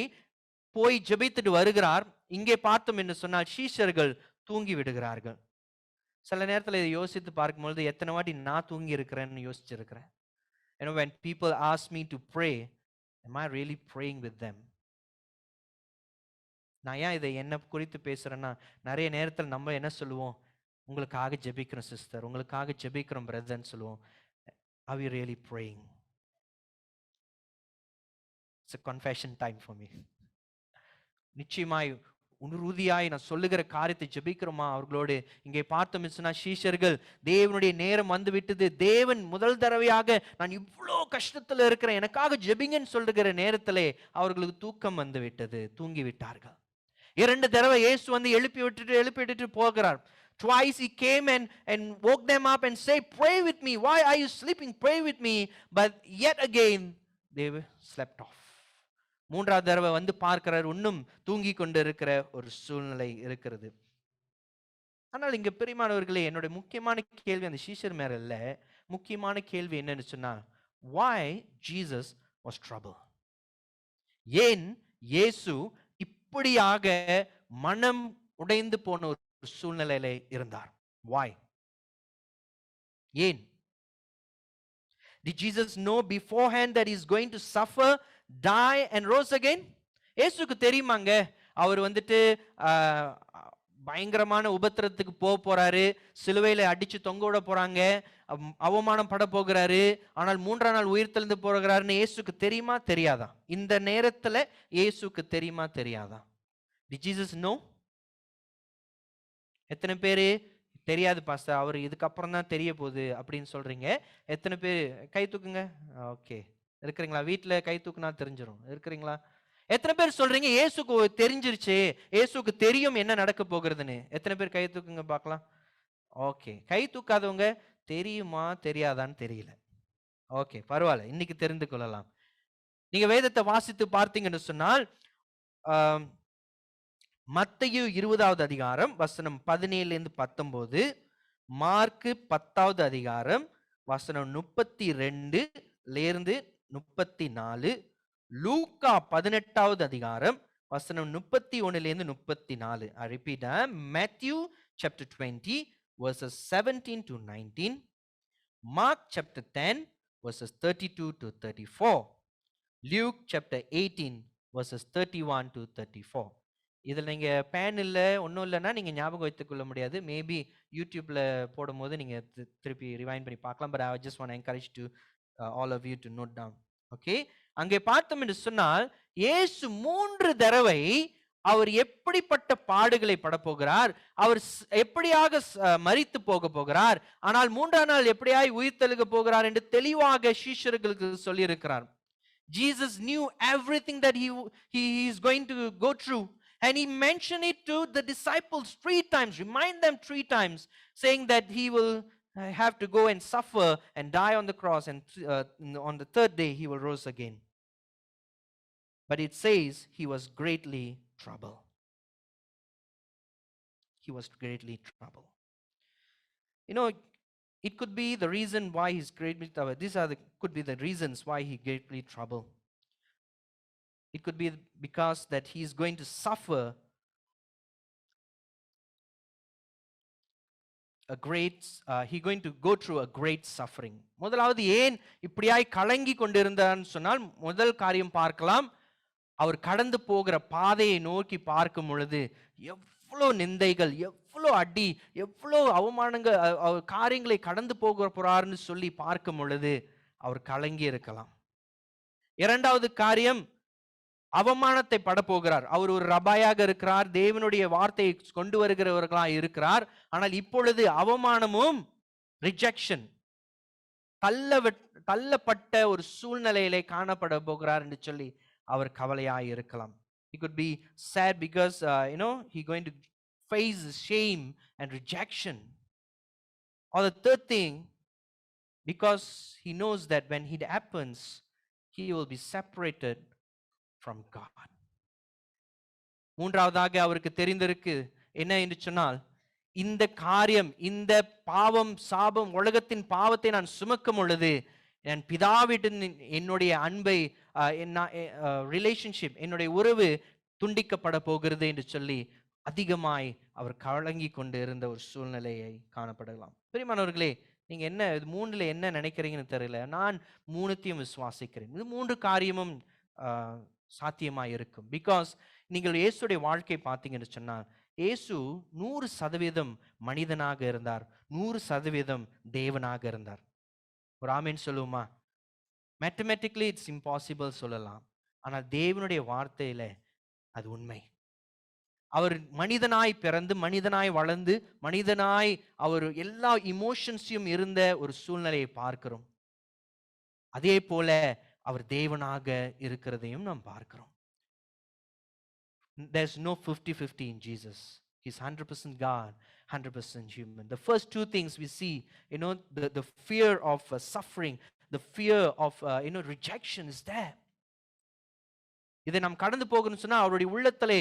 போய் ஜெபித்துட்டு வருகிறார். இங்கே பார்த்தோம் என்று சொன்னால் சீஷர்கள் தூங்கி விடுகிறார்கள். சில நேரத்தில் இதை யோசித்து பார்க்கும்பொழுது எத்தனை வாட்டி நான் தூங்கி இருக்கிறேன்னு யோசிச்சிருக்கிறேன். when people ask me to pray, am I really praying with them? நான் ஏன் இதை என்ன குறித்து பேசுறேன்னா, நிறைய நேரத்தில் நம்ம என்ன சொல்லுவோம், உங்களுக்காக ஜெபிக்கிறோம் சிஸ்டர், உங்களுக்காக ஜெபிக்கிறோம் பிரதர்ன்னு சொல்லுவோம். Are we really praying? It's a confession time for me. நிச்சயமாய் உறுதியாய் நான் சொல்லுகிற காரியத்தை ஜெபிக்கிறோமா அவர்களோடு? இங்கே பார்த்தோம் சொன்னா சீஷர்கள், தேவனுடைய நேரம் வந்து விட்டது, தேவன் முதல் தடவையாக நான் இவ்வளோ கஷ்டத்துல இருக்கிறேன், எனக்காக ஜெபிங்கன்னு சொல்லுகிற நேரத்திலே அவர்களுக்கு தூக்கம் வந்து விட்டது, தூங்கி விட்டார்கள். 2 தடவை இயேசு வந்து எழுப்பி விட்டுட்டு போகிறார். Twice he came and woke them up and said, pray with me. Why are you sleeping? Pray with me. But yet again they slept off. 3வது தடவை வந்து பார்க்கிறார், இன்னும் தூங்கி கொண்டு இருக்கிற ஒரு சூழ்நிலை இருக்கிறது. ஆனால் இங்க பிரியமானவர்களே, என்னுடைய முக்கியமான கேள்வி அந்த சீஷர் மேல இல்ல. முக்கியமான கேள்வி என்னன்னு சொன்னா, why Jesus was trouble? ஏன் இயேசு இப்படியாக மனம் உடைந்து போன ஒரு சூழ்நிலையில இருந்தார்? why? ஏன்? Did Jesus know beforehand that he is going to suffer, die and rose again? இயேசுக்கு தெரியுமாங்க அவர் வந்துட்டு பயங்கரமான உபத்திரத்துக்கு போறாரு, சிலுவையில அடிச்சு தொங்க விட போறாங்க, அவமானம் பட போகிறாரு, ஆனால் 3ஆம் நாள் உயிர் தெழுந்து போகிறாருன்னு இயேசுக்கு தெரியுமா தெரியாதா? இந்த நேரத்துல இயேசுக்கு தெரியுமா தெரியாதா? Did Jesus know? எத்தனை பேரு தெரியாது பாஸ்டர், அவர் இதுக்கப்புறம் தான் தெரிய போகுது அப்படின்னு சொல்றீங்க? எத்தனை பேர் கை தூக்குங்க? ஓகே, இருக்கிறீங்களா? வீட்டுல கை தூக்குனா தெரிஞ்சிடும். இருக்கிறீங்களா? எத்தனை பேர் சொல்றீங்க இயேசுக்கு தெரிஞ்சிருச்சு, இயேசுக்கு தெரியும் என்ன நடக்க போகிறதுன்னு? எத்தனை பேர் கை தூக்குங்க பார்க்கலாம். ஓகே, கை தூக்காதவங்க தெரியுமா தெரியாதான்னு தெரியல. ஓகே, பரவாயில்ல, இன்னைக்கு தெரிந்து கொள்ளலாம். நீங்க வேதத்தை வாசித்து பார்த்தீங்கன்னு சொன்னால், மத்தேயு 20வது அதிகாரம் வசனம் 17-19, மார்க்கு 10வது அதிகாரம் வசனம் 32-34, லூக்கா 18வது அதிகாரம் வசனம் 31-34. I repeat, Matthew chapter 20 verses 17-19, Mark chapter 10 verses 32-34, Luke chapter 18 verses 31-34. இதில் நீங்கள் பேன் இல்லை ஒன்றும் இல்லைன்னா நீங்கள் ஞாபகம் வைத்துக்கொள்ள முடியாது. மேபி யூடியூப்பில் போடும்போது நீங்கள் திருப்பி ரிவைண்ட் பண்ணி பார்க்கலாம். But I just want encourage to all of you to note down. Okay, அங்கே பார்த்தோம் என்று சொன்னால் இயேசு 3 தடவை அவர் எப்படிப்பட்ட பாடுகளை படப்போகிறார், அவர் எப்படியாக மரித்து போகிறார், ஆனால் 3ஆம் நாள் எப்படியாய் உயிர் தெழுக போகிறார் என்று தெளிவாக சீஷர்களுக்கு சொல்லியிருக்கிறார். Jesus knew everything that he is going to go through. And he mentioned it to the disciples 3 times, remind them 3 times, saying that he will have to go and suffer and die on the cross, and on the 3rd day he will rise again. But it says he was greatly troubled. He was greatly troubled. You know, it could be the reason why he's greatly troubled. Could be the reasons why he greatly troubled. It could be because that he is going to suffer going to go through a great suffering. முதலாவது ஏன் இப்படியாய் கலங்கி கொண்டிருந்தான்னு சொன்னால், முதல் காரியம் பார்க்கலாம், அவர் கடந்து போகிற பாதையை நோக்கி பார்க்கும் பொழுது எவ்வளோ நிந்தைகள், எவ்வளோ அடி, எவ்வளோ அவமானங்கள், காரியங்களை கடந்து போகிறார்னு சொல்லி பார்க்கும் பொழுது அவர் கலங்கி இருக்கலாம். 2வது காரியம், அவமானத்தை படப்போகிறார். அவர் ஒரு ரபாயாக இருக்கிறார், தேவனுடைய வார்த்தையை கொண்டு வருகிறவர்களாக இருக்கிறார். ஆனால் இப்பொழுது அவமானமும் ரிஜெக்ஷன், தள்ளப்பட்ட ஒரு சூழ்நிலையிலே காணப்பட போகிறார் என்று சொல்லி அவர் கவலையாக இருக்கலாம். He could be sad because he going to face shame and rejection. Or the 3rd thing, because he knows that when it happens, he will be separated from God. 3வதாக அவருக்கு தெரிந்திருக்கு என்ன என்று சொன்னால், இந்த காரியம், இந்த பாவம், சாபம், உலகத்தின் பாவத்தை நான் சுமக்கும் பொழுது என் பிதாவிடம் என்னுடைய அன்பை, ரிலேஷன்ஷிப், என்னுடைய உறவு துண்டிக்கப்பட போகிறது என்று சொல்லி அதிகமாய் அவர் கலங்கி கொண்டு இருந்த ஒரு சூழ்நிலையை காணப்படலாம். பிரியமானவர்களே, நீங்க என்ன இது 3ல என்ன நினைக்கிறீங்கன்னு தெரியல. நான் 3த்தையும் விசுவாசிக்கிறேன். இது 3 காரியமும் சாத்தியமாக இருக்கும். பிகாஸ் நீங்கள் இயேசுடைய வாழ்க்கை பார்த்தீங்கன்னு சொன்னால், இயேசு 100% மனிதனாக இருந்தார், 100% தேவனாக இருந்தார். ஒரு ஆமேன் சொல்லுவோமா? மேத்தமெட்டிக்கலி இட்ஸ் இம்பாசிபிள் சொல்லலாம், ஆனால் தேவனுடைய வார்த்தையில அது உண்மை. அவர் மனிதனாய் பிறந்து மனிதனாய் வளர்ந்து மனிதனாய் அவர் எல்லா இமோஷன்ஸையும் இருந்த ஒரு சூழ்நிலையை பார்க்கிறோம். அதே போல அவர் தேவனாக இருக்கிறதையும் நாம் பார்க்கிறோம். There's no 50-50 in Jesus. He's 100% God, 100% human. The first two things we see, the fear of suffering, the fear of rejection is there. இதை நாம் கடந்து போகணும்னு சொன்னால் அவருடைய உள்ளத்திலே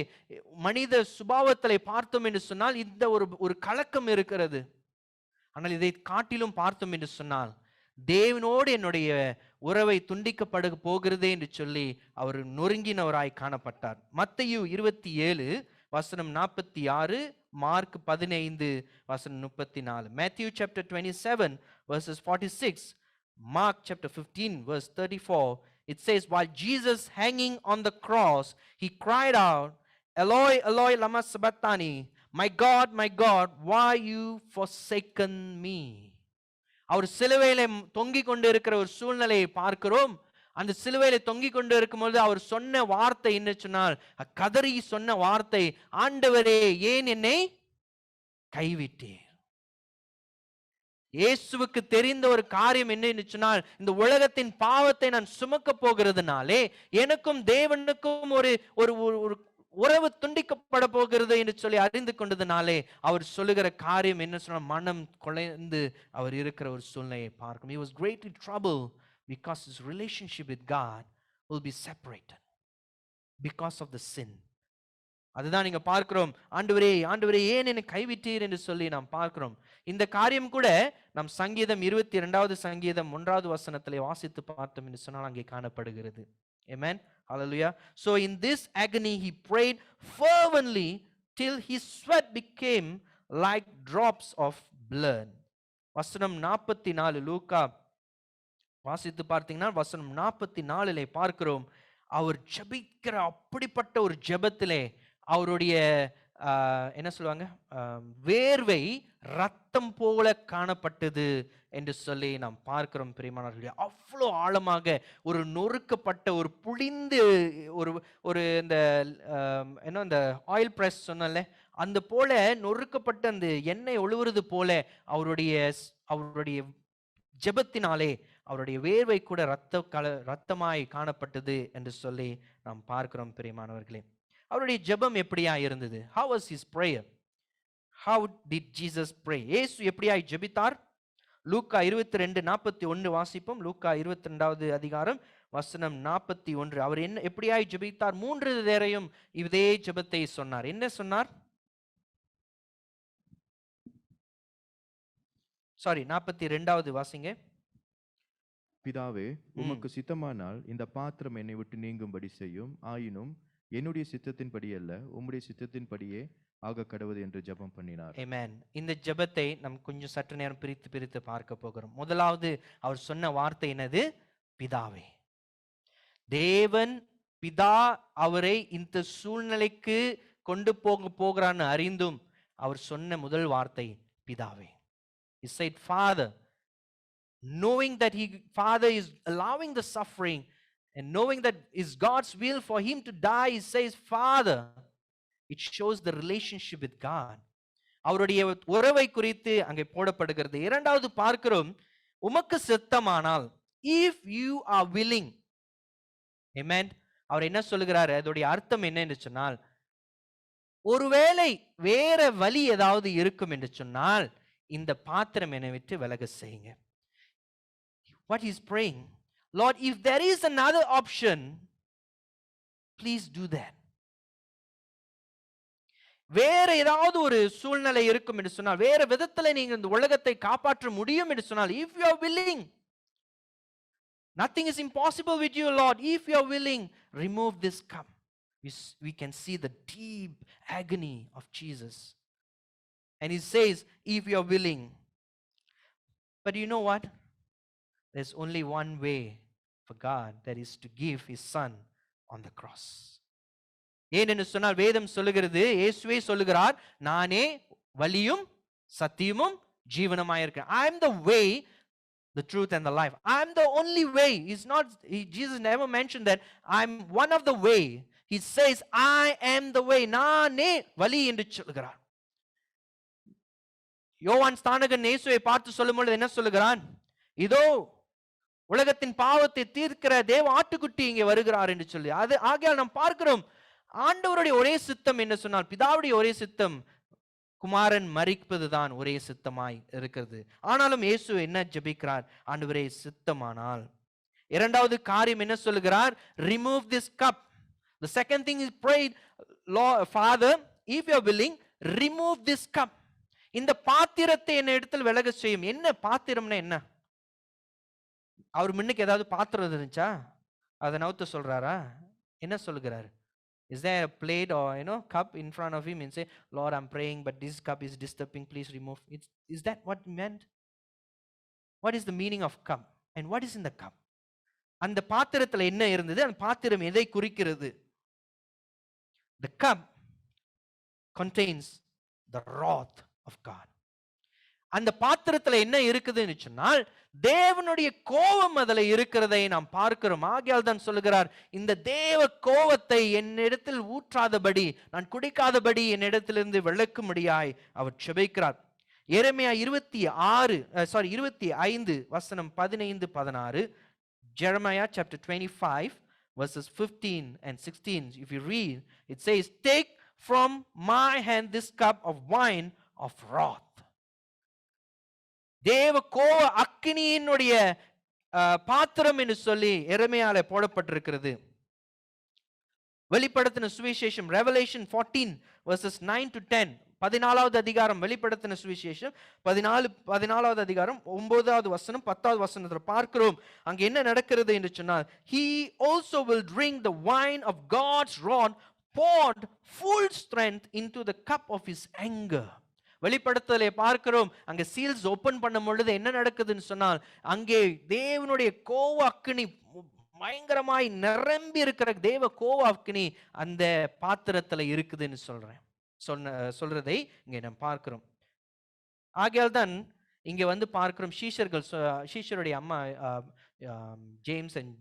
மனித சுபாவத்திலே பார்த்தோம் என்று சொன்னால் இந்த ஒரு கலக்கம் இருக்கிறது. ஆனால் இதை காட்டிலும் பார்த்தோம் என்று சொன்னால் தேவனோடு என்னுடைய உறவை துண்டிக்கப்பட போகிறது என்று சொல்லி அவர் நொறுங்கினவராய் காணப்பட்டார். மத்தேயு 27 வசனம் 46, மார்க் 15 வசனம் 34. Matthew chapter 27 verses 46, Mark chapter 15 verse 34. It says, while Jesus hanging on the cross, he cried out, Eloi, Eloi, lama sabachthani, my God, why you forsaken me? அவர் சிலுவையிலே தொங்கிக் கொண்டு இருக்கிற ஒரு சூழ்நிலையை பார்க்கிறோம். அந்த சிலுவையில தொங்கிக் கொண்டு இருக்கும்போது அவர் சொன்ன வார்த்தை என்ன சொன்னால், கதறி சொன்ன வார்த்தை, ஆண்டவரே ஏன் என்னை கைவிட்டீர்? இயேசுவுக்கு தெரிந்த ஒரு காரியம் என்ன சொன்னால், இந்த உலகத்தின் பாவத்தை நான் சுமக்க போகிறதுனாலே எனக்கும் தேவனுக்கும் ஒரு உறவு துண்டிக்கப்பட போகிறது என்று சொல்லி அறிந்து கொண்டதுனாலே அவர் சொல்லுகிற காரியம் என்ன சொன்னால், மனம் குலைந்து அவர் இருக்கிற ஒரு சூழ்நிலையை பார்க்கும். He was greatly troubled because his relationship with God will be separated because of the sin. அதுதான் நீங்க பார்க்கிறோம், ஆண்டவரே ஆண்டவரே ஏன் என்னை கைவிட்டீர் என்று சொல்லி நாம் பார்க்கிறோம். இந்த காரியம் கூட நம் சங்கீதம் 22வது சங்கீதம் 1வது வசனத்திலே வாசித்து பார்த்தோம் என்று சொன்னால் அங்கே காணப்படுகிறது. Amen. Hallelujah. So in this agony he prayed fervently till his sweat became like drops of blood. வசனம் 44 லூக்கா வாசித்து பார்த்தீங்கன்னா வசனம் 44லே பார்க்கிறோம், அவர் ஜெபிக்கிற அப்படிப்பட்ட ஒரு ஜெபத்திலே அவருடைய என்ன சொல்லுவாங்க, வேர்வை ரத்தம் போல காணப்பட்டது என்று சொல்லி நாம் பார்க்கிறோம். பிரியமானவர்களே, அவ்வளோ ஆழமாக ஒரு நொறுக்கப்பட்ட ஒரு புளிந்து ஒரு இந்த இந்த ஆயில் பிரஸ் சொன்னல அந்த போல நொறுக்கப்பட்ட அந்த எண்ணெய் ஒழுவுறது போல அவருடைய ஜெபத்தினாலே அவருடைய வேர்வை கூட ரத்தமாய் காணப்பட்டது என்று சொல்லி நாம் பார்க்கிறோம். பிரியமானவர்களே, அவருடைய ஜெபம் எப்படியா இருந்தது? How was his prayer? How did Jesus pray? இயேசு எப்படியாய் ஜெபித்தார்? லூக்கா 22:41 வாசிப்போம். லூக்கா 22வது அதிகாரம் வசனம் 41. அவர் எப்படியாய் ஜெபித்தார்? 3 தடவையும் இதே ஜெபத்தை சொன்னார். என்ன சொன்னார்? 42வது வாசிங்க. பிதாவே, உமக்கு சித்தமானால் இந்த பாத்திரம் என்னை விட்டு நீங்கும்படி செய்யும், ஆயினும் என்னுடைய சித்தத்தின்படி அல்ல உம்முடைய சித்தத்தின்படியே ஆக கடவுது என்று ஜெபம் பண்ணினார். ஆமென். இந்த ஜெபத்தை நாம் கொஞ்சம் சற்று நேரம் பிரித்து பார்க்க போகிறோம். முதலாவது அவர் சொன்ன வார்த்தை என்னது? பிதாவே. தேவன் பிதா அவரை இந்த சூழ்நிலைக்கு கொண்டு போகிறான்னு அறிந்தும் அவர் சொன்ன முதல் வார்த்தை பிதாவே. He said Father, knowing that Father is allowing the suffering and knowing that it's God's will for him to die, he says Father. It shows the relationship with God. அவருடைய உறவை குறித்து அங்கே போடப்படுகிறது. இரண்டாவது பார்க்கிறோம், உமக்கு சித்தமானால், if you are willing. Amen. அவர் என்ன சொல்லுகிறாரு? அதோடைய அர்த்தம் என்ன என்று சொன்னால், ஒருவேளை வேற வழி ஏதாவது இருக்கும் என்று சொன்னால் இந்த பாத்திரம் என்னை விட்டு விலக செய்யுங்க. What he's praying, Lord, if there is another option, please do that. வேற ஏதாவது ஒரு சூழ்நிலை இருக்கும் என்று சொன்னால், வேற விதத்துல நீங்க இந்த உலகத்தை காப்பாற்ற முடியும் என்று சொன்னால், if you are willing, nothing is impossible with you, Lord. If you are willing, remove this cup. We can see the deep agony of Jesus. And he says, if you are willing. But you know what? There's only one way for God, that is to give his son on the cross. ஏனென்று சொன்னால் வேதம் சொல்லுகிறது, இயேசுவே சொல்லுகிறார், நானே வழியும் சத்தியமும் ஜீவனுமாய் இருக்கிறேன். I am the way, the truth and the life. I am the only way. Jesus never mentioned that I'm one of the way. he says, I am the way. நானே வழி என்று சொல்கிறார். யோவான் ஸ்நானகன் இயேசுவை பார்த்து சொல்லும்போது என்ன சொல்லுகிறான்? இதோ உலகத்தின் பாவத்தை தீர்க்கிற தேவ ஆட்டுக்குட்டி இங்கே வருகிறார் என்று சொல்லி. அது ஆகையால் நாம் பார்க்கிறோம், ஆண்டவருடைய ஒரே சித்தம் என்ன சொன்னால், பிதாவுடைய ஒரே சித்தம் குமாரன் மரிப்பதுதான் ஒரே சித்தமாய் இருக்கிறது. ஆனாலும் இயேசு என்ன ஜெபிக்கிறார்? ஆண்டவரே சித்தமானால். இரண்டாவது காரியம் என்ன சொல்லுகிறார்? Remove this cup. The second thing is prayed, Lord Father, if you are willing, remove this cup. இந்த பாத்திரத்தை என்ன இடத்தில் விலக செய்யும். என்ன பாத்திரம்னா என்ன? அவர் முன்னுக்கு ஏதாவது பாத்திரம் இருந்துச்சா? அதை நவுத்த சொல்றாரா? என்ன சொல்லுகிறார்? Is there a plate or cup in front of him and say, Lord, I'm praying, but this cup is disturbing, please remove? Is that what he meant? What is the meaning of cup? And what is in the cup? அந்த பாத்திரத்தில் என்ன இருந்தது? அந்த பாத்திரம் எதை குறிக்கிறது? The cup contains the wrath of God. அந்த பாத்திரத்தில் என்ன இருக்குதுன்னு சொன்னால் தேவனுடைய கோபம் அதில் இருக்கிறதை நாம் பார்க்கிறோம். ஆகையால் தான் சொல்லுகிறார், இந்த தேவ கோபத்தை என்னிடத்தில் ஊற்றாதபடி, நான் குடிக்காதபடி என்னிடத்திலிருந்து விளக்கும்படியாய் அவர் செபிக்கிறார். எரேமியா 25 வசனம் 15-16. Jeremiah chapter 25 verses 15 and 16. If you read, it says, take from my hand this cup of wine of wrath. தேவ கோப அக்கினியினுடைய பாத்திரம் என்று சொல்லி எரேமியால போடப்பட்டிருக்கிறது. வெளிப்படுத்தின சுவிசேஷம் Revelation 14 verses 9-10. 14வது அதிகாரம் வெளிப்படுத்தின சுவிசேஷம் 14வது அதிகாரம் 9வது வசனம் 10வது வசனத்துல பார்க்கிறோம். அங்க என்ன நடக்கிறது என்று சொன்னால், he also will drink the wine of God's wrath, poured full strength into the cup of his anger. வெளிப்படுத்தலை பார்க்கிறோம், அங்க சீல்ஸ் ஓபன் பண்ணும் பொழுது என்ன நடக்குதுன்னு சொன்னால், அங்கே தேவனுடைய கோப அக்கினி பயங்கரமாய் நிரம்பி இருக்கிற தேவ கோப அக்கினி அந்த பாத்திரத்துல இருக்குதுன்னு சொல்றதை இங்க நம்ம பார்க்கிறோம். ஆகையால் தான் இங்க வந்து பார்க்கிறோம், சீஷருடைய அம்மா ஜேம்ஸ் அண்ட்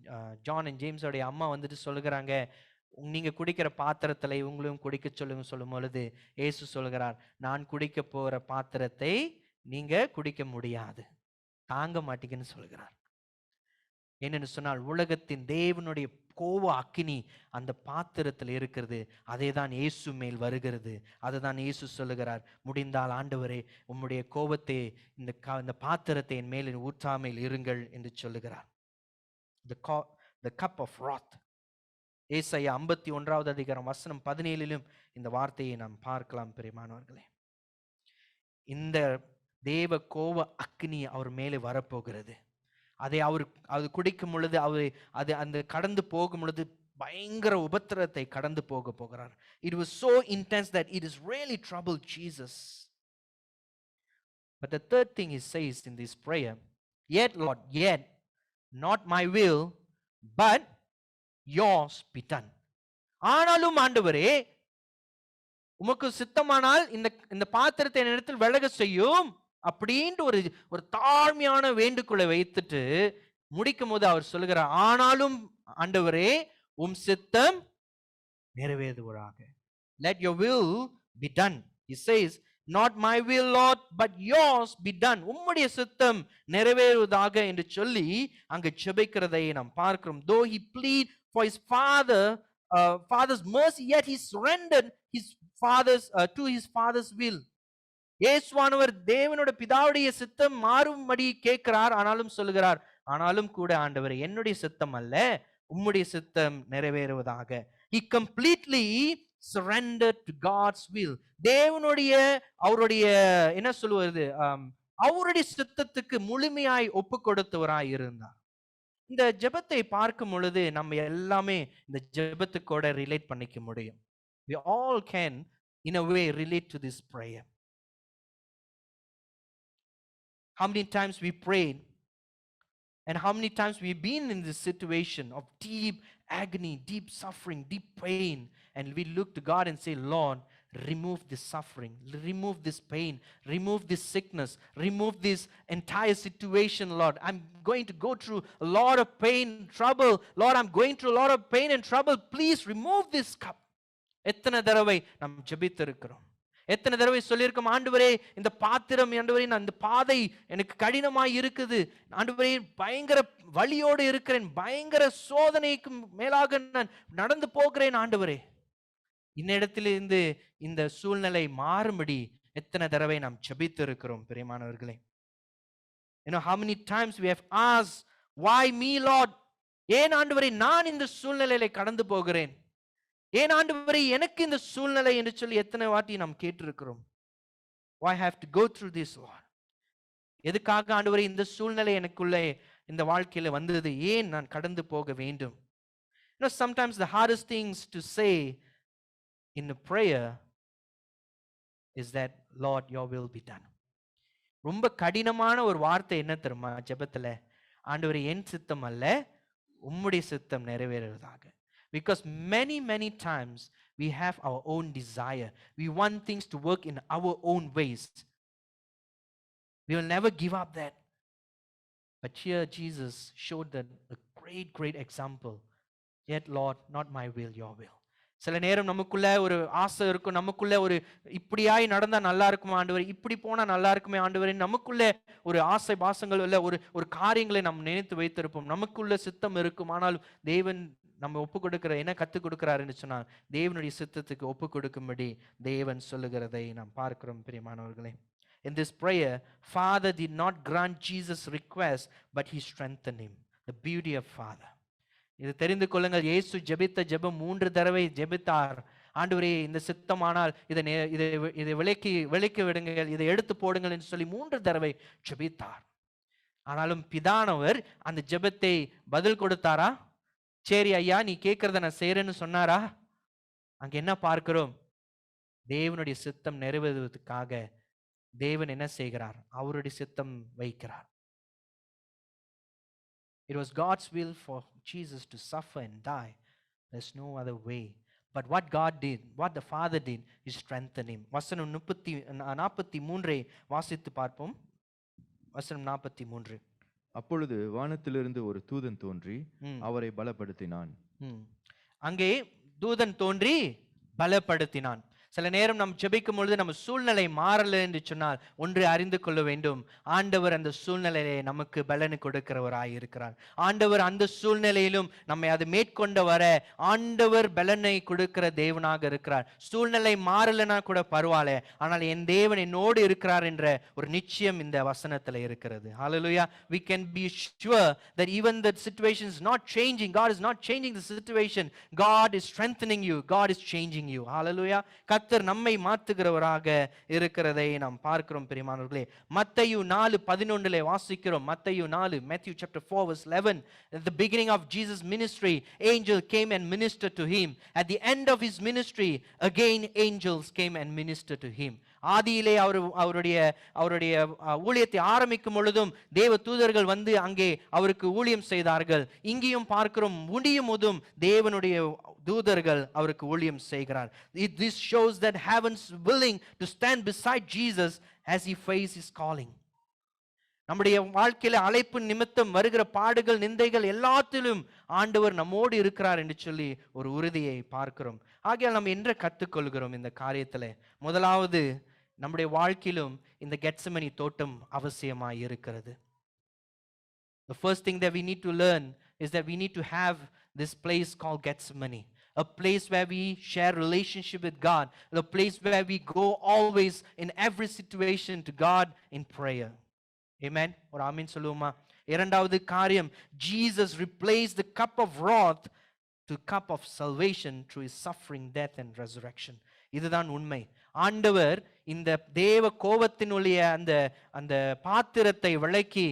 ஜான் அண்ட் ஜேம்ஸோடைய அம்மா வந்துட்டு சொல்லுகிறாங்க, நீங்க குடிக்கிற பாத்திரத்துல இவங்களும் குடிக்க சொல்லும் பொழுது இயேசு சொல்கிறார், நான் குடிக்க போற பாத்திரத்தை நீங்க குடிக்க முடியாது, தாங்க மாட்டீங்கன்னு சொல்கிறார். என்னன்னு சொன்னால், உலகத்தின் தேவனுடைய கோப அக்கினி அந்த பாத்திரத்தில் இருக்கிறது. அதே தான் இயேசு மேல் வருகிறது. அதுதான் இயேசு சொல்லுகிறார், முடிந்தால் ஆண்டவரே உம்முடைய கோபத்தை இந்த பாத்திரத்தை என் மேல் ஊற்றாமல் இருங்கள் என்று சொல்லுகிறார். The cup of wrath. ஏசாயா 51வது அதிகாரம் வசனம் 17 இந்த வார்த்தையை நாம் பார்க்கலாம். பிரியமானவர்களே, இந்த தேவ கோப அக்கினி அவர் மேலே வரப்போகிறது. அதை அது குடிக்கும் பொழுது அது அந்த கடந்து போகும் பொழுது பயங்கர உபத்திரத்தை கடந்து போகிறார். It was so intense that it is really troubled Jesus. But the third thing he says in this prayer, yet Lord, yet not my will but yours be done. ஆனாலும் ஆண்டவரே உமக்கு சித்தமானால் இந்த பாத்திரத்தை என்னிடத்தில் விலக செய்யும் அப்படின்ட்டு ஒரு தாழ்மையான வேண்டுகோளை வைத்துட்டு முடிக்கும் போது அவர் சொல்லுகிறார், ஆனாலும் ஆண்டவரே உம் சித்தம் நிறைவேறுவதாக. Let your will be done. He says, not my will Lord but yours be done. உம்முடைய சித்தம் நிறைவேறுவதாக என்று சொல்லி அங்கு ஜெபிக்கிறதை நாம் பார்க்கிறோம். Though he plead for his father's mercy, yet he surrendered to his father's will. இயேசுவானவர் தேவனோட பிதாவுடைய சித்தம் மாறும்படி கேட்கிறார். ஆனாலும் சொல்லுகிறார், ஆனாலும் கூட ஆண்டவர் என்னுடைய சித்தம் அல்ல உம்முடைய சித்தம் நிறைவேறுவதாக. He completely surrendered to God's will. தேவனுடைய அவருடைய என்ன சொல்லுவது அவருடைய சித்தத்துக்கு முழுமையாய் ஒப்பு கொடுத்தவராய் இருந்தார். இந்த ஜெபத்தை பார்க்கும் பொழுது நம்ம எல்லாமே இந்த ஜெபத்துக்கூட ரிலேட் பண்ணிக்க முடியும். We all can in a way relate to this prayer. How many times we prayed and how many times we've been in this situation of deep agony, deep suffering, deep pain, and we look to God and say, Lord, remove this suffering, remove this pain, remove this sickness, remove this entire situation, Lord. I'm going to go through a lot of pain, trouble. Lord, I'm going through a lot of pain and trouble. Please remove this cup. எத்தனை தடவை நாம் ஜெபித்திருக்கிறோம்? எத்தனை தடவை சொல்லியிருக்கோம், ஆண்டவரே இந்த பாத்திரம், ஆண்டவரே நான் இந்த பாதை எனக்கு கடினமாய் இருக்குது, ஆண்டவரே பயங்கர வலியோடு இருக்கிறேன், பயங்கர சோதனைக்கு மேலாக நான் நடந்து போகிறேன், ஆண்டவரே இன்னிடத்திலிருந்து இந்த சூழ்நிலை மாறும்படி எத்தனை தடவை நாம் ஜெபித்து இருக்கிறோம் பிரியமானவர்களே? You know how many times we have asked, why me Lord? ஏன் ஆண்டவரே நான் இந்த சூழ்நிலையில கடந்து போகிறேன்? ஏன் ஆண்டவரே எனக்கு இந்த சூழ்நிலை என்று சொல்லி எத்தனை வாட்டி நாம் கேட்டிருக்கிறோம்? Why have to go through this, Lord? எதுக்காக ஆண்டவரே இந்த சூழ்நிலை எனக்குள்ளே இந்த வாழ்க்கையில வந்தது? ஏன் நான் கடந்து போக வேண்டும்? You know, sometimes the hardest things to say in a prayer is that, Lord, your will be done. ரொம்ப கடினமான ஒரு வார்த்தை என்ன தெரியுமா ஜெபத்துல? ஆண்டவரே என் சித்தம் அல்ல உம்முடைய சித்தம் நிறைவேறுவதாக. Because many times we have our own desire. We want things to work in our own ways. We will never give up that. But here Jesus showed a great example. Yet Lord, not my will, your will. சில நேரம் நமக்குள்ள ஒரு ஆசை இருக்கும், நமக்குள்ள ஒரு இப்படியாய் நடந்தா நல்லா இருக்குமா ஆண்டவரே, இப்படி போனா நல்லா இருக்குமே ஆண்டவரே, நமக்குள்ள ஒரு ஆசை பாசங்கள் இல்ல, ஒரு காரியங்களை நாம் நினைத்து வைத்திருப்போம், நமக்குள்ள சித்தம் இருக்கும். ஆனால் தேவன் நம்ம ஒப்பு கொடுக்கிற என்ன கற்றுக் கொடுக்கிறாருன்னு சொன்னால், தேவனுடைய சித்தத்துக்கு ஒப்பு கொடுக்கும்படி தேவன் சொல்லுகிறதை நாம் பார்க்கிறோம் பிரியமானவர்களே. In this prayer, Father did not grant Jesus' request, but he strengthened him. The beauty of Father. இது தெரிந்து கொள்ளுங்கள், இயேசு ஜெபித்த ஜெபம் 3 தடவை ஜெபித்தார். ஆண்டவரே இந்த சித்தமானால் இதை விலக்கி விடுங்கள், இதை எடுத்து போடுங்கள் என்று சொல்லி 3 தடவை ஜெபித்தார். ஆனாலும் பிதானவர் அந்த ஜெபத்தை பதில் கொடுத்தாரா? சரி ஐயா நீ கேட்கறத நான் செய்யறேன்னு சொன்னாரா? அங்க என்ன பார்க்கிறோம்? தேவனுடைய சித்தம் நிறைவேறுவதற்காக தேவன் என்ன செய்கிறார்? அவருடைய சித்தம் வைக்கிறார். It was God's will for Jesus to suffer and die. There's no other way. But what God did, what the Father did, is strengthen him. வசனம் 43 வாசித்து பார்ப்போம். வசனம் 43. அப்பொழுது வானத்திலிருந்து ஒரு தூதன் தோன்றி அவரை பலப்படுத்தினான். அங்கே தூதன் தோன்றி பலப்படுத்தினான். சில நேரம் நாம் ஜெபிக்கும் பொழுது நம்ம சூழ்நிலை மாறல என்று சொன்னால் ஒன்று அறிந்து கொள்ள வேண்டும், ஆண்டவர் அந்த சூழ்நிலையை நமக்கு பலனை கொடுக்கிறவராய் இருக்கிறார். ஆண்டவர் அந்த சூழ்நிலையிலும் நம்மை அது மேற்கொண்டு வர ஆண்டவர் பலனை கொடுக்கிற தேவனாக இருக்கிறார். சூழ்நிலை மாறலனா கூட பரவாயில்ல, ஆனால் என் தேவன் என்னோடு இருக்கிறார் என்ற ஒரு நிச்சயம் இந்த வசனத்தில் இருக்கிறது. Hallelujah. We can be sure that even the situation is not changing, God is not changing the situation. God is strengthening you. God is changing you. Hallelujah. கர்த்தர் நம்மை மாற்றுகிறவராக இருக்கிறதை நாம் பார்க்கிறோம் பிரியமானவர்களே. மத்தேயு 4:11 வாசிக்கிறோம். மத்தேயு 4, Matthew chapter 4 verse 11. At the beginning of Jesus' ministry, angel came and ministered to him. At the end of his ministry, again angels came and ministered to him. ஆதியிலே அவருடைய ஊழியத்தை ஆரம்பிக்கும் பொழுதும் தேவ தூதர்கள் வந்து அங்கே அவருக்கு ஊழியம் செய்தார்கள். இங்கேயும் பார்க்கிறோம், முடியும் போதும் தேவனுடைய தூதர்கள் அவருக்கு ஊழியம் செய்கிறார். This shows that heaven's willing to stand beside Jesus as he faces his calling. நம்முடைய வாழ்க்கையில அழைப்பு நிமித்தம் வருகிற பாடுகள், நிந்தைகள் எல்லாத்திலும் ஆண்டவர் நம்மோடு இருக்கிறார் என்று சொல்லி ஒரு உறுதியை பார்க்கிறோம். ஆகையால் நம்ம என்ன கற்றுக்கொள்கிறோம் இந்த காரியத்துல? முதலாவது, நம்முடைய வாழ்க்கையிலும் இந்த கெத்செமனி தோட்டம் அவசியமாய் இருக்கிறது. The first thing that we need to learn is that we need to have this place called Gethsemane, a place where we share relationship with God, a place where we go always in every situation to God in prayer. Amen. ஒரு ஆமென் சொல்லுவோமா? இரண்டாவது காரியம், Jesus replaced the cup of wrath to cup of salvation through his suffering, death and resurrection. இதுதான் உண்மை. ஆண்டவர் இந்த தேவ கோபத்தினுடைய அந்த பாத்திரத்தை விலக்கி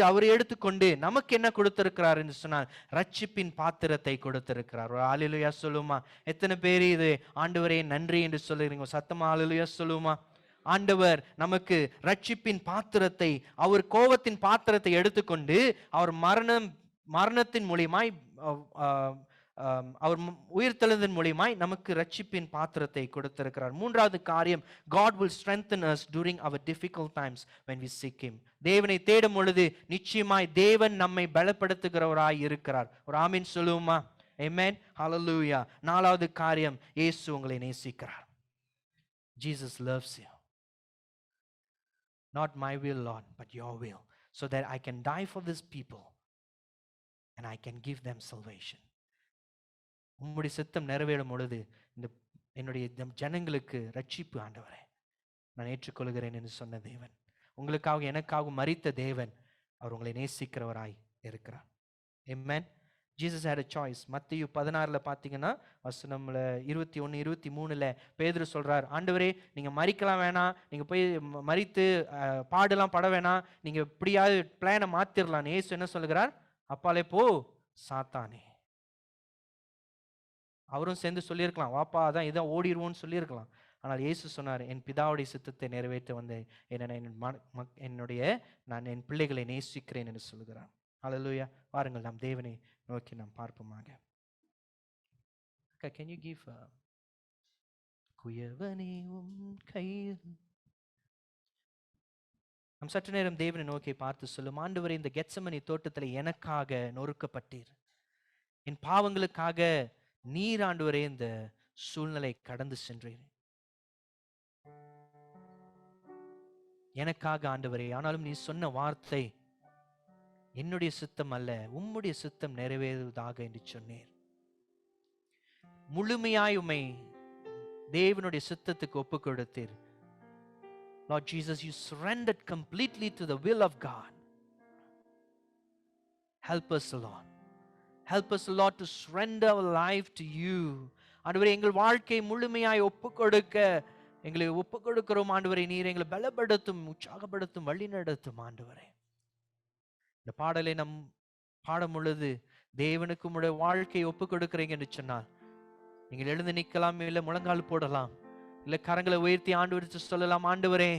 அவர் எடுத்துக்கொண்டு நமக்கு என்ன கொடுத்திருக்கிறார் என்று சொன்னால் ரட்சிப்பின் பாத்திரத்தை கொடுத்திருக்கிறார். ஹல்லேலூயா சொல்லுமா? எத்தனை பேர் இது ஆண்டவரே நன்றி என்று சொல்லுறீங்க? சத்தமா ஹல்லேலூயா சொல்லுமா? ஆண்டவர் நமக்கு ரட்சிப்பின் பாத்திரத்தை, அவர் கோபத்தின் பாத்திரத்தை எடுத்துக்கொண்டு அவர் மரணத்தின் மூலியமாய் அவர் உயிர்த்தெழுந்ததன் மூலியமாய் நமக்கு ரட்சிப்பின் பாத்திரத்தை கொடுத்திருக்கிறார். மூன்றாவது காரியம், God will strengthen us during our difficult times when we seek him. தேவனை தேடும் பொழுது நிச்சயமாய் தேவன் நம்மை பலப்படுத்துகிறவராய் இருக்கிறார். ஒரு ஆமீன் சொல்லுவோமா? Amen. Hallelujah. நாலாவது காரியம், இயேசு உங்களை நேசிக்கிறார். Jesus loves you. Not my will, Lord, but your will, so that I can die for these people and I can give them salvation. உம்முடைய சித்தம் நிறைவேறும் பொழுது என்னுடைய ஜனங்களுக்கு ரட்சிப்பு ஆண்டவரே நான் ஏற்றுக்கொள்கிறேன் என்று சொன்ன தேவன், உங்களுக்காக எனக்காக மரித்த தேவன், அவர் உங்களை நேசிக்கிறவராய் இருக்கிறார். Amen. Jesus had a choice. மத்தேயு 16 பார்த்தீங்கன்னா வசனம்ல 21 23 பேதுரு சொல்றார், ஆண்டவரே நீங்க மரிக்கலாம் வேணாம், நீங்க போய் மரித்து பாடலாம் பட வேணாம், நீங்க எப்படியாவது பிளானை மாத்திரலாம். இயேசு என்ன சொல்லுகிறார்? அப்பாலே போ சாத்தானே. அவரும் சேர்ந்து சொல்லியிருக்கலாம், வாப்பா அதான் இதான் ஓடிடுவோன்னு சொல்லியிருக்கலாம். ஆனால் இயேசு சொன்னார், என் பிதாவுடைய சித்தத்தை நிறைவேற்ற வந்தேன், என்னுடைய நான் என் பிள்ளைகளை நேசிக்கிறேன் என்று சொல்லுகிறார். ஹல்லேலூயா. வாருங்கள் நாம் தேவனை நோக்கி நாம் பார்ப்போமாக. Can you give குயவனே உம் கையில் நாம் சற்று நேரம் தேவனை நோக்கி பார்த்து சொல்லும், ஆண்டவரே இந்த கெத்சமனி தோட்டத்தில் எனக்காக நொறுக்கப்பட்டீர், என் பாவங்களுக்காக நீர் ஆண்டவரே இந்த சூழ்நிலை கடந்து சென்றீர், எனக்காக ஆண்டவரே. ஆனாலும் நீ சொன்ன வார்த்தை என்னுடைய சித்தம் அல்ல உம்முடைய சித்தம் நிறைவேறுவதாக என்று சொன்னீர். முழுமையாய் உம்மை தேவனுடைய சித்தத்துக்கு ஒப்பு கொடுத்தீர். Lord Jesus, you surrendered completely to the will of God. Help us, Lord. Help us, Lord, to surrender our life to you. ஆண்டவரே எங்கள் வாழ்க்கை முழுமையாய் ஒப்பு கொடுக்க எங்களை ஒப்பு கொடுக்கிறோம் ஆண்டவரே. நீர் எங்களை பலப்படுத்தும், உற்சாகப்படுத்தும், வழி நடத்தும் ஆண்டவரே. இந்த பாடலை நம் பாடும் பொழுது தேவனுக்கு உங்களுடைய வாழ்க்கையை ஒப்பு கொடுக்கிறீங்க என்று சொன்னால் நீங்கள் எழுந்து நிற்கலாம், இல்லை முழங்கால் போடலாம், இல்லை கரங்களை உயர்த்தி ஆண்டவருக்கு சொல்லலாம், ஆண்டவரே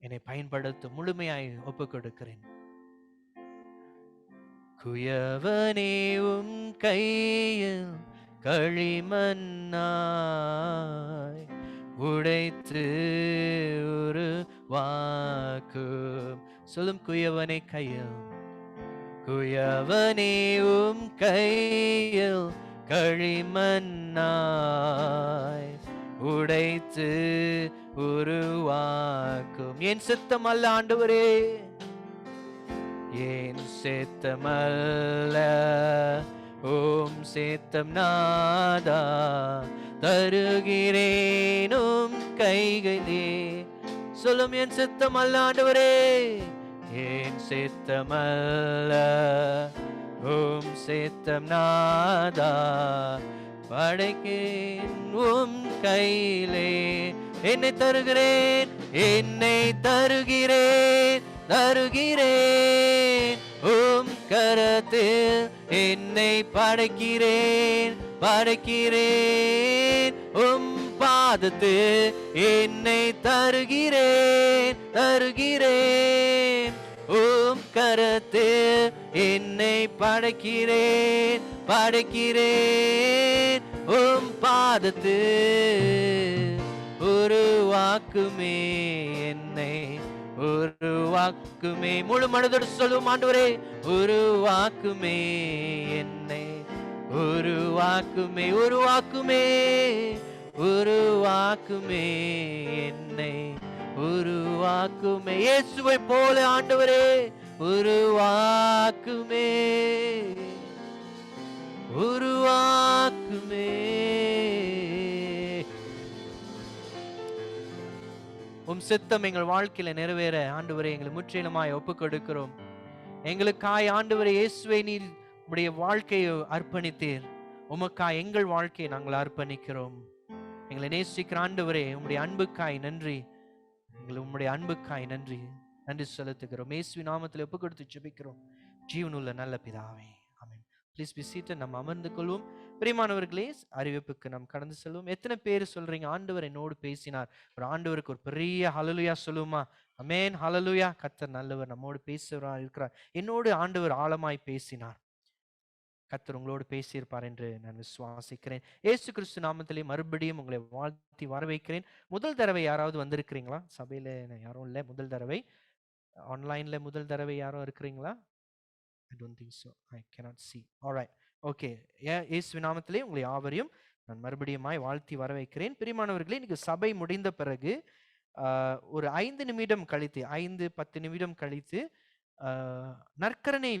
என்னை பயன்படுத்தும், முழுமையாய் ஒப்பு கொடுக்கிறேன். குயவனே உம் கையில் களிமண்ணாய் உடைத்து ஒரு வாக்கும் சொல்லும், குயவனே கையில், குயவனே உம் கையில் களிமண்ணாய் உடைத்து உருவாக்கும். என் சித்தம் அல்ல ஆண்டவரே, என் சித்தமல்ல ஓம் சித்தம் நாதா, தருகிறேனும் கைகளே. சொல்லும், என் சித்தம் அல்ல ஆண்டவரே, என் சித்தமல்ல ஓம் சித்தம் நாதா, படைக்கிறேன் உம் கையிலே. என்னை தருகிறேன், என்னை தருகிறேன், தருகிறேன் உம் கரத்தில், என்னை படைக்கிறேன், படைக்கிறேன் உம் பாதத்தில், என்னை தருகிறேன், தருகிறேன் உம் கரத்தில், என்னை படைக்கிறேன், படைக்கிறேன் உம் பாதத்தில். உருவாக்குமே என்னை, உருவாக்குமே. முழு மனதோடு சொல்லும் ஆண்டவரே, உருவாக்குமே என்னை, உருவாக்குமே, உருவாக்குமே, உருவாக்குமே என்னை, உருவாக்குமே. இயேசுவை போல ஆண்டவரே உருவாக்குமே, உருவாக்குமே. உம் சித்தம் எங்கள் வாழ்க்கையில நிறைவேற ஆண்டவரே எங்களை முற்றிலுமாய் ஒப்பு கொடுக்கிறோம். எங்களுக்காய் ஆண்டவரே இயேசுவை நீர் உம்முடைய வாழ்க்கையை அர்ப்பணித்தீர், உமக்காய் எங்கள் வாழ்க்கையை நாங்கள் அர்ப்பணிக்கிறோம். எங்களை நேசிக்கிற ஆண்டவரே உம்முடைய அன்புக்காய் நன்றி, உம்முடைய அன்புக்காய் நன்றி, நன்றி செலுத்துகிறோம். இயேசுவின் நாமத்தில் ஒப்பு கொடுத்து ஜெபிக்கிறோம் ஜீவனுள்ள நல்ல பிதாவே, ஆமென். Please be seated. நம்ம அமர்ந்து கொள்வோம். பிரியமானவர்களே, அறிவிப்புக்கு நாம் கடந்து செல்வோம். எத்தனை பேர் சொல்றீங்க ஆண்டவர் என்னோடு பேசினார்? ஒரு ஆண்டவருக்கு ஒரு பெரிய ஹல்லேலூயா சொல்லுமா? ஆமென், ஹல்லேலூயா. கர்த்தர் நல்லவர், நம்மோடு பேசுகிறா இருக்கிறார். என்னோடு ஆண்டவர் ஆழமாய் பேசினார். கர்த்தர் உங்களோடு பேசியிருப்பார் என்று நான் விசுவாசிக்கிறேன். இயேசு கிறிஸ்து நாமத்திலே மறுபடியும் உங்களை வாழ்த்தி வரவேற்கிறேன். முதல் தடவை யாராவது வந்திருக்கிறீங்களா? சபையில யாரும் இல்லை, முதல் தடவை. ஆன்லைன்ல முதல் தடவை யாரும் இருக்கிறீங்களா? I don't think so. I cannot see. All right. Okay. இயேசு நாமத்திலே உங்களை யாவரையும் நான் மறுபடியுமாய் வாழ்த்தி வரவேற்கிறேன். பிரியமானவர்களே, இன்னைக்கு சபை முடிந்த பிறகு ஒரு 5 நிமிடம் கழித்து 5-10 நிமிடம் கழித்து நற்கரணை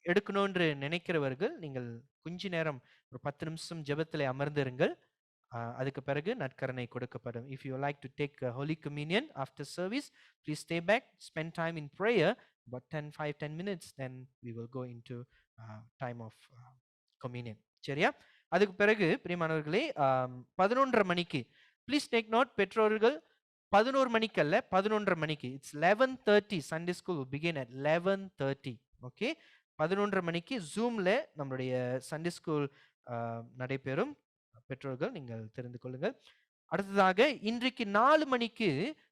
எடுக்கணும்னு நினைக்கிறவர்கள் நீங்கள் கொஞ்ச நேரம் ஒரு 10 நிமிஷம் ஜெபத்திலே அமர்ந்திருங்கள். அதுக்கு பிறகு நற்கரணை கொடுக்கப்படும். If you like to take Holy Communion after service, please stay back, spend time in prayer, about 5-10 minutes, then we will go into time of communion. சரியா? அதுக்கு பிறகு பிரியமானவர்களே 11:30 மணிக்கு ப்ளீஸ் டேக் நோட், பெற்றோர்கள் 11 மணிக்கு அல்ல 11:30 மணிக்கு, it's 11:30, Sunday school will begin at 11:30. Okay, 11:30 மணிக்கு ஜூம்ல நம்மளுடைய சண்டே ஸ்கூல் நடைபெறும். பெற்றோர்கள் நீங்கள் தெரிந்து கொள்ளுங்கள். அடுத்ததாக இன்றைக்கு 4 மணிக்கு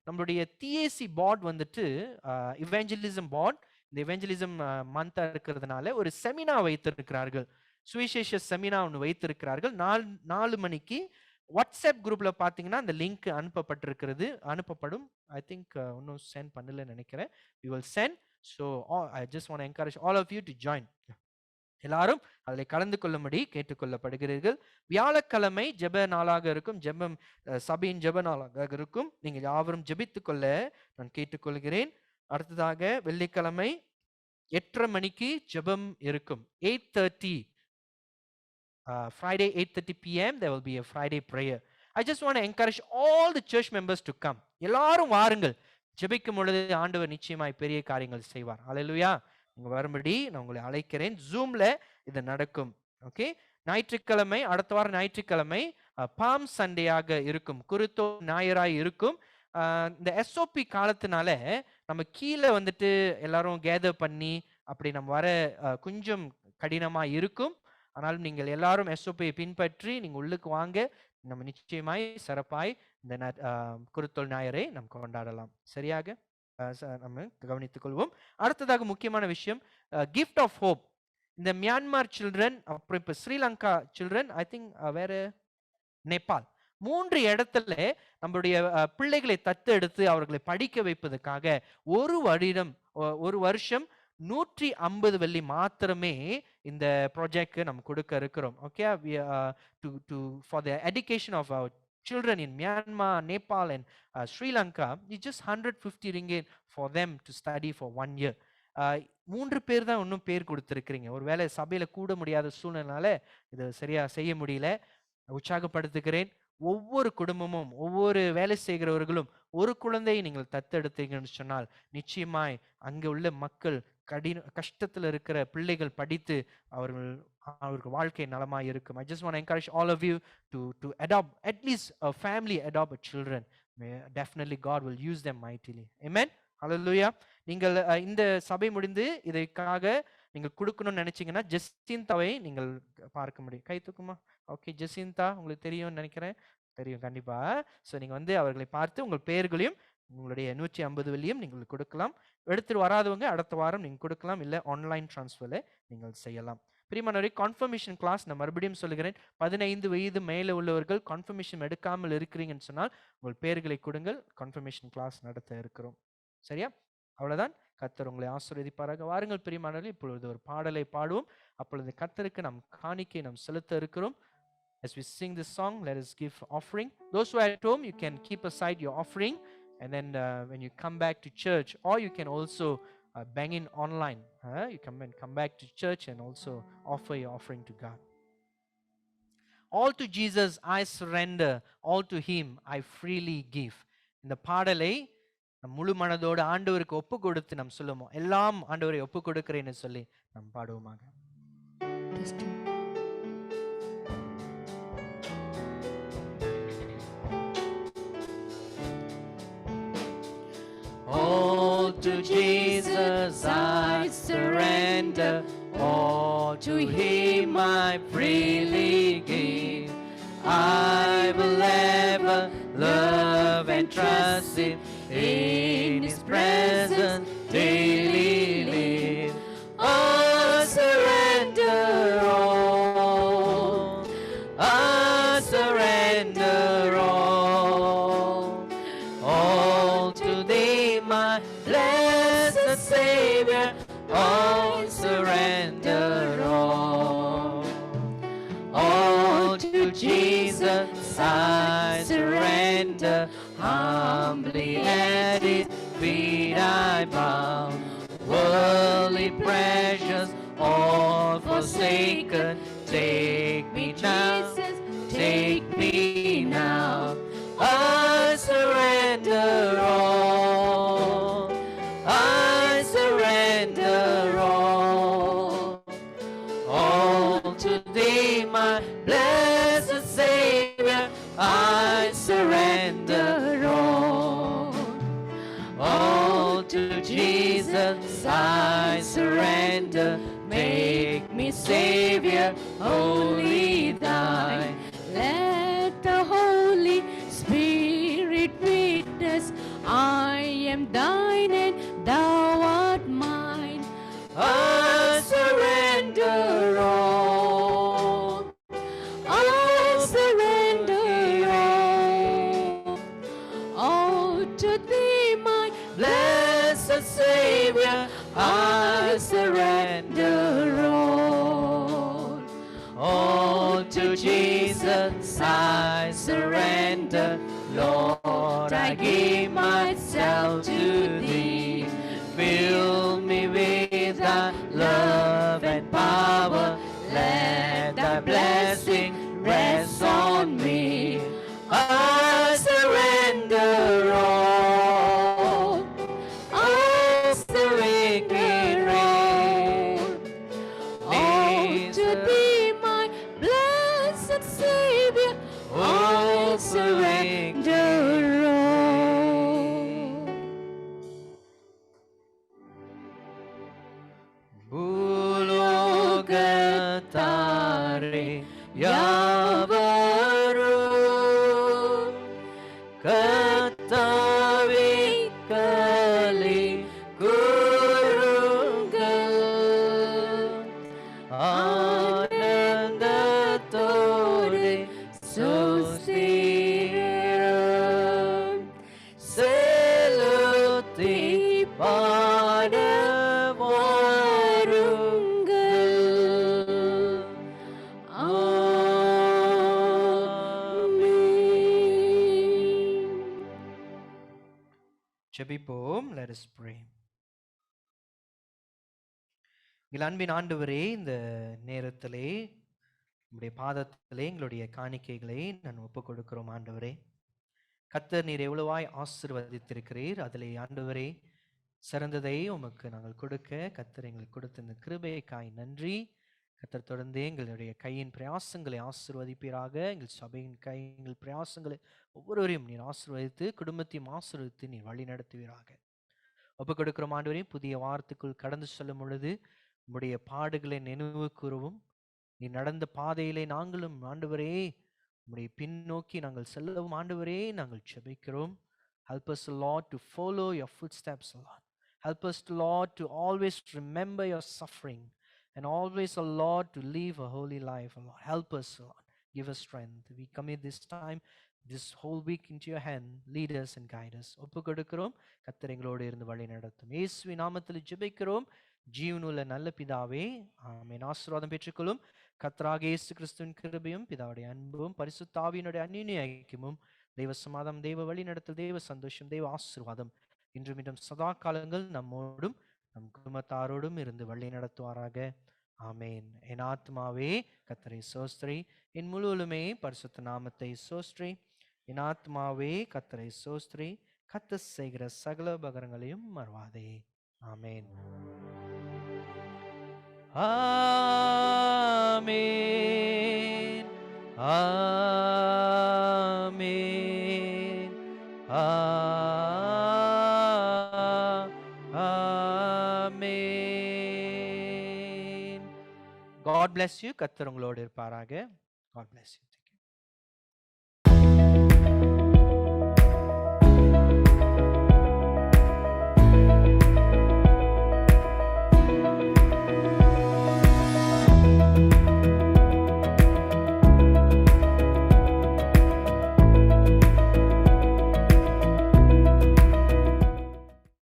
நம்மளுடைய TAC போர்ட் வந்துட்டு இவாஞ்சலிசம் போர்ட், இந்த இவாஞ்சலிசம் மந்தா இருக்கிறதுனால ஒரு செமினார் வைத்திருக்கிறார்கள், சுவிசேஷ செமினார் ஒன்று வைத்திருக்கிறார்கள். 4 மணிக்கு வாட்ஸ்அப் குரூப்ல பார்த்தீங்கன்னா அந்த லிங்க் அனுப்பப்படும். ஐ திங்க் இன்னும் சென்ட் பண்ணலன்னு நினைக்கிறேன். we will send, so I just want to encourage all of you to join. எல்லாரும் அதில் கலந்து கொள்ளும்படி கேட்டுக்கொள்ளப்படுகிறீர்கள். வியாழக்கிழமை ஜெப நாளாக இருக்கும், சபையின் ஜெப நாளாக இருக்கும். நீங்கள் யாவரும் ஜெபித்துக் கொள்ள நான் கேட்டுக்கொள்கிறேன். அடுத்ததாக வெள்ளிக்கிழமை 8:30 மணிக்கு ஜெபம் இருக்கும். 8:30 Friday 8:30 p.m. there will be a Friday prayer. I just want to encourage all the church members to come. எல்லாரும் வாருங்கள். ஜெபிக்கும் பொழுது ஆண்டவர் நிச்சயமாய் பெரிய காரியங்கள் செய்வார். ஹல்லேலூயா. நீங்க வரும்படி நான் உங்களை அழைக்கிறேன். ஜூம்ல இது நடக்கும். ஓகே, ஞாயிற்றுக்கிழமை, அடுத்த வாரம் ஞாயிற்றுக்கிழமை பாம் சண்டேயாக இருக்கும், குருத்தோ ஞாயிறாய் இருக்கும். இந்த SOP காலத்தினால நம்ம கீழே வந்துட்டு எல்லாரும் கேதர் பண்ணி அப்படி நம்ம வர கொஞ்சம் கடினமா இருக்கும். ஆனாலும் நீங்கள் எல்லாரும் SOP பின்பற்றி நீங்க உள்ளுக்கு வாங்க, நம்ம நிச்சயமாய் சிறப்பாய் இந்த குருத்தோல் ஞாயிறை நம்ம கொண்டாடலாம். சரியாக நம்ம கவனித்துக் கொள்வோம். அடுத்ததாக முக்கியமான விஷயம், கிஃப்ட் ஆஃப் ஹோப். இந்த மியான்மர் சில்ட்ரன், அப்புறம் இப்ப ஸ்ரீலங்கா சில்ட்ரன், ஐ திங்க் வேற நேபாள், 3 இடத்துல நம்மளுடைய பிள்ளைகளை தத்தெடுத்து அவர்களை படிக்க வைப்பதற்காக ஒரு வருஷம் 150 வெள்ளி மாத்திரமே இந்த ப்ராஜெக்ட் நம்ம கொடுக்க இருக்கிறோம். Okay, for the education of our children in Myanmar, Nepal and Sri Lanka, it's just 150 ringgit for them to study for 1 year. 3 பேர் தான் இன்னும் பேர் கொடுத்துருக்கிறீங்க. ஒரு வேளை சபையில கூட முடியாத சூழ்நிலைனால இதை சரியா செய்ய முடியல. உற்சாகப்படுத்துகிறேன். ஒவ்வொரு குடும்பமும், ஒவ்வொரு வேலை செய்கிறவர்களும் ஒரு குழந்தையை நீங்கள் தத்தெடுத்தீங்கன்னு சொன்னால் நிச்சயமாய் அங்கே உள்ள மக்கள் கஷ்டத்தில் இருக்கிற பிள்ளைகள் படித்து அவருக்கு வாழ்க்கை நலமாக இருக்கும். I just want to encourage all of you to adopt, at least a family adopt a children. Definitely God will use them mightily. Amen. Hallelujah. நீங்கள் இந்த சபை முடிந்து இதற்காக நீங்கள் கொடுக்கணும்னு நினைச்சீங்கன்னா ஜெசிந்தாவை நீங்கள் பார்க்க முடியும். கை தூக்குமா? ஓகே, ஜெசிந்தா உங்களுக்கு தெரியும்னு நினைக்கிறேன். தெரியும் கண்டிப்பா. ஸோ நீங்க வந்து அவர்களை பார்த்து உங்கள் பெயர்களையும் உங்களுடைய 150 வெள்ளியும் நீங்கள் கொடுக்கலாம். எடுத்துட்டு வராதவங்க அடுத்த வாரம் நீங்கள் கொடுக்கலாம், இல்லை ஆன்லைன் டிரான்ஸ்ஃபர்ல நீங்கள் செய்யலாம். பிரியமானவரே, கான்ஃபர்மேஷன் கிளாஸ் நான் மறுபடியும் சொல்லுகிறேன். 15 வயது மேலே உள்ளவர்கள் கான்ஃபர்மேஷன் எடுக்காமல் இருக்கிறீங்கன்னு சொன்னால் உங்கள் பெயர்களை கொடுங்கள், கான்ஃபர்மேஷன் கிளாஸ் நடத்த இருக்கிறோம். சரியா? அவ்வளவுதான். கர்த்தர் உங்களை ஆசீர்வதிப்பாராக. வாருங்கள் பிரியமானவர்களே, இப்பொழுது ஒரு பாடலை பாடுவோம். அப்பொழுது கர்த்தருக்கு நாம் காணிக்கை நாம் செலுத்த இருக்கிறோம். As we sing this song, let us give offering. Those who are at home, you can keep aside your offering, and then when you come back to church, or you can also bang in online. You come back to church and also offer your offering to God. All to Jesus I surrender, all to Him I freely give. இந்த பாடலை முழு மனதோடு ஆண்டவருக்கு ஒப்பு கொடுத்து நாம் சொல்லுவோம். எல்லாம் ஆண்டவரை ஒப்பு கொடுக்கிறேன்னு சொல்லி நாம் பாடுவோமாக. All to Jesus I surrender, all to Him I freely give. I will ever love and trust Him, in His presence daily live. All surrender, all to thee, my blessed Savior, I surrender all. All to Jesus I surrender, humbly at His feet I bow. Worldly pleasures all forsaken, take me now, take me now. I surrender all, I surrender all. All to thee, my blessed Savior, I surrender all. All to Jesus I surrender, make me Savior, wholly thine. Let the Holy Spirit witness, I am thine and thou art mine. I surrender all, I surrender all. All to thee, my blessed Savior, I surrender all. all to Jesus I surrender. Lord, I give myself to thee. Fill me with thy love and power. Let thy blessing rest on me. I surrender all. I surrender all. All to thee, my blessed Savior, I surrender all. ಭೂಲೋಕತಾರೆ ಯಾವರು ಕರ್ತಾವೆ ಕಲಿ ಗುರುಗಳು ಆನಂದತೋಡೆ ಸೋಸಿರಂ செலுத்தி பாடவாருங்கள். ஆமென். ஜெபிப்போம். Let us pray. எங்கள் அன்பின் ஆண்டவரே, இந்த நேரத்திலே உம்முடைய பாதத்திலே எங்களுடைய காணிக்கைகளை நான் ஒப்புக் கொடுக்கிறோம் ஆண்டவரே. கர்த்தர் நீர் எவ்வளவாய் ஆசீர்வதித்திருக்கிறீர், அதிலே ஆண்டவரே சிறந்ததை உமக்கு நாங்கள் கொடுக்க கர்த்தர் எங்களுக்கு கொடுத்த இந்த கிருபைக்காய் நன்றி. கர்த்தர் தொடர்ந்து எங்களுடைய கையின் பிரயாசங்களை ஆசீர்வதிப்பீராக. எங்கள் சபையின் எங்கள் பிரயாசங்களை ஒவ்வொருவரையும் நீர் ஆசீர்வதித்து, குடும்பத்தையும் ஆசீர்வதித்து நீர் வழி நடத்துவீராக. ஒப்புக் கொடுக்கிறோம் ஆண்டவரே. புதிய வாரத்துக்குள் கடந்து செல்லும் பொழுது உம்முடைய பாடுகளை நினைவு கூறவும், நீ நடந்த பாதையிலே நாங்களும் ஆண்டவரே உம்முடைய பின்னோக்கி நாங்கள் செல்லவும் ஆண்டவரே நாங்கள் ஜெபிக்கிறோம். Help us, Lord, to follow your footsteps, Lord. Help us, Lord, to always remember your suffering and always, Lord, to live a holy life, Lord. Help us, Lord. Give us strength. We commit this time, this whole week into your hand. Lead us and guide us. ஒப்புக் கொடுக்கிறோம். கர்த்தர் எங்களோடு இருந்து வழி நடத்தும். இயேசுவின் நாமத்தில் ஜெபிக்கிறோம் ஜீவனுள்ள நல்ல பிதாவே, ஆமென். ஆசீர்வாதம் பெற்றுக்கொள்ளும். கர்த்தராகிய இயேசு கிறிஸ்துவின் கிருபையும் பிதாவுடைய அன்பும் பரிசுத்த ஆவியினுடைய அந்யோன்ய ஐக்கியமும் தெய்வ சமாதானம், தெய்வ வழி நடத்தல், தெய்வ சந்தோஷம், தெய்வ ஆசீர்வாதம் இன்றும் இன்றும் சதா காலங்கள் நம்மோடும் நம் குடும்பத்தாரோடும் இருந்து வழி நடத்துவாராக. ஆமேன். என் ஆத்மாவே கர்த்தரை சோஸ்திரி, என் முழுவலுமே பரிசுத்த நாமத்தை சோஸ்திரி. என் ஆத்மாவே கர்த்தரை சோஸ்திரி, கர்த்தர் செய்கிற சகல உபகாரங்களையும் மறவாதே. ஆமேன். ஆமேன். ஆமேன். ஆமேன். God bless you. கர்த்தர் உங்களோடு இருப்பாராக. God bless you.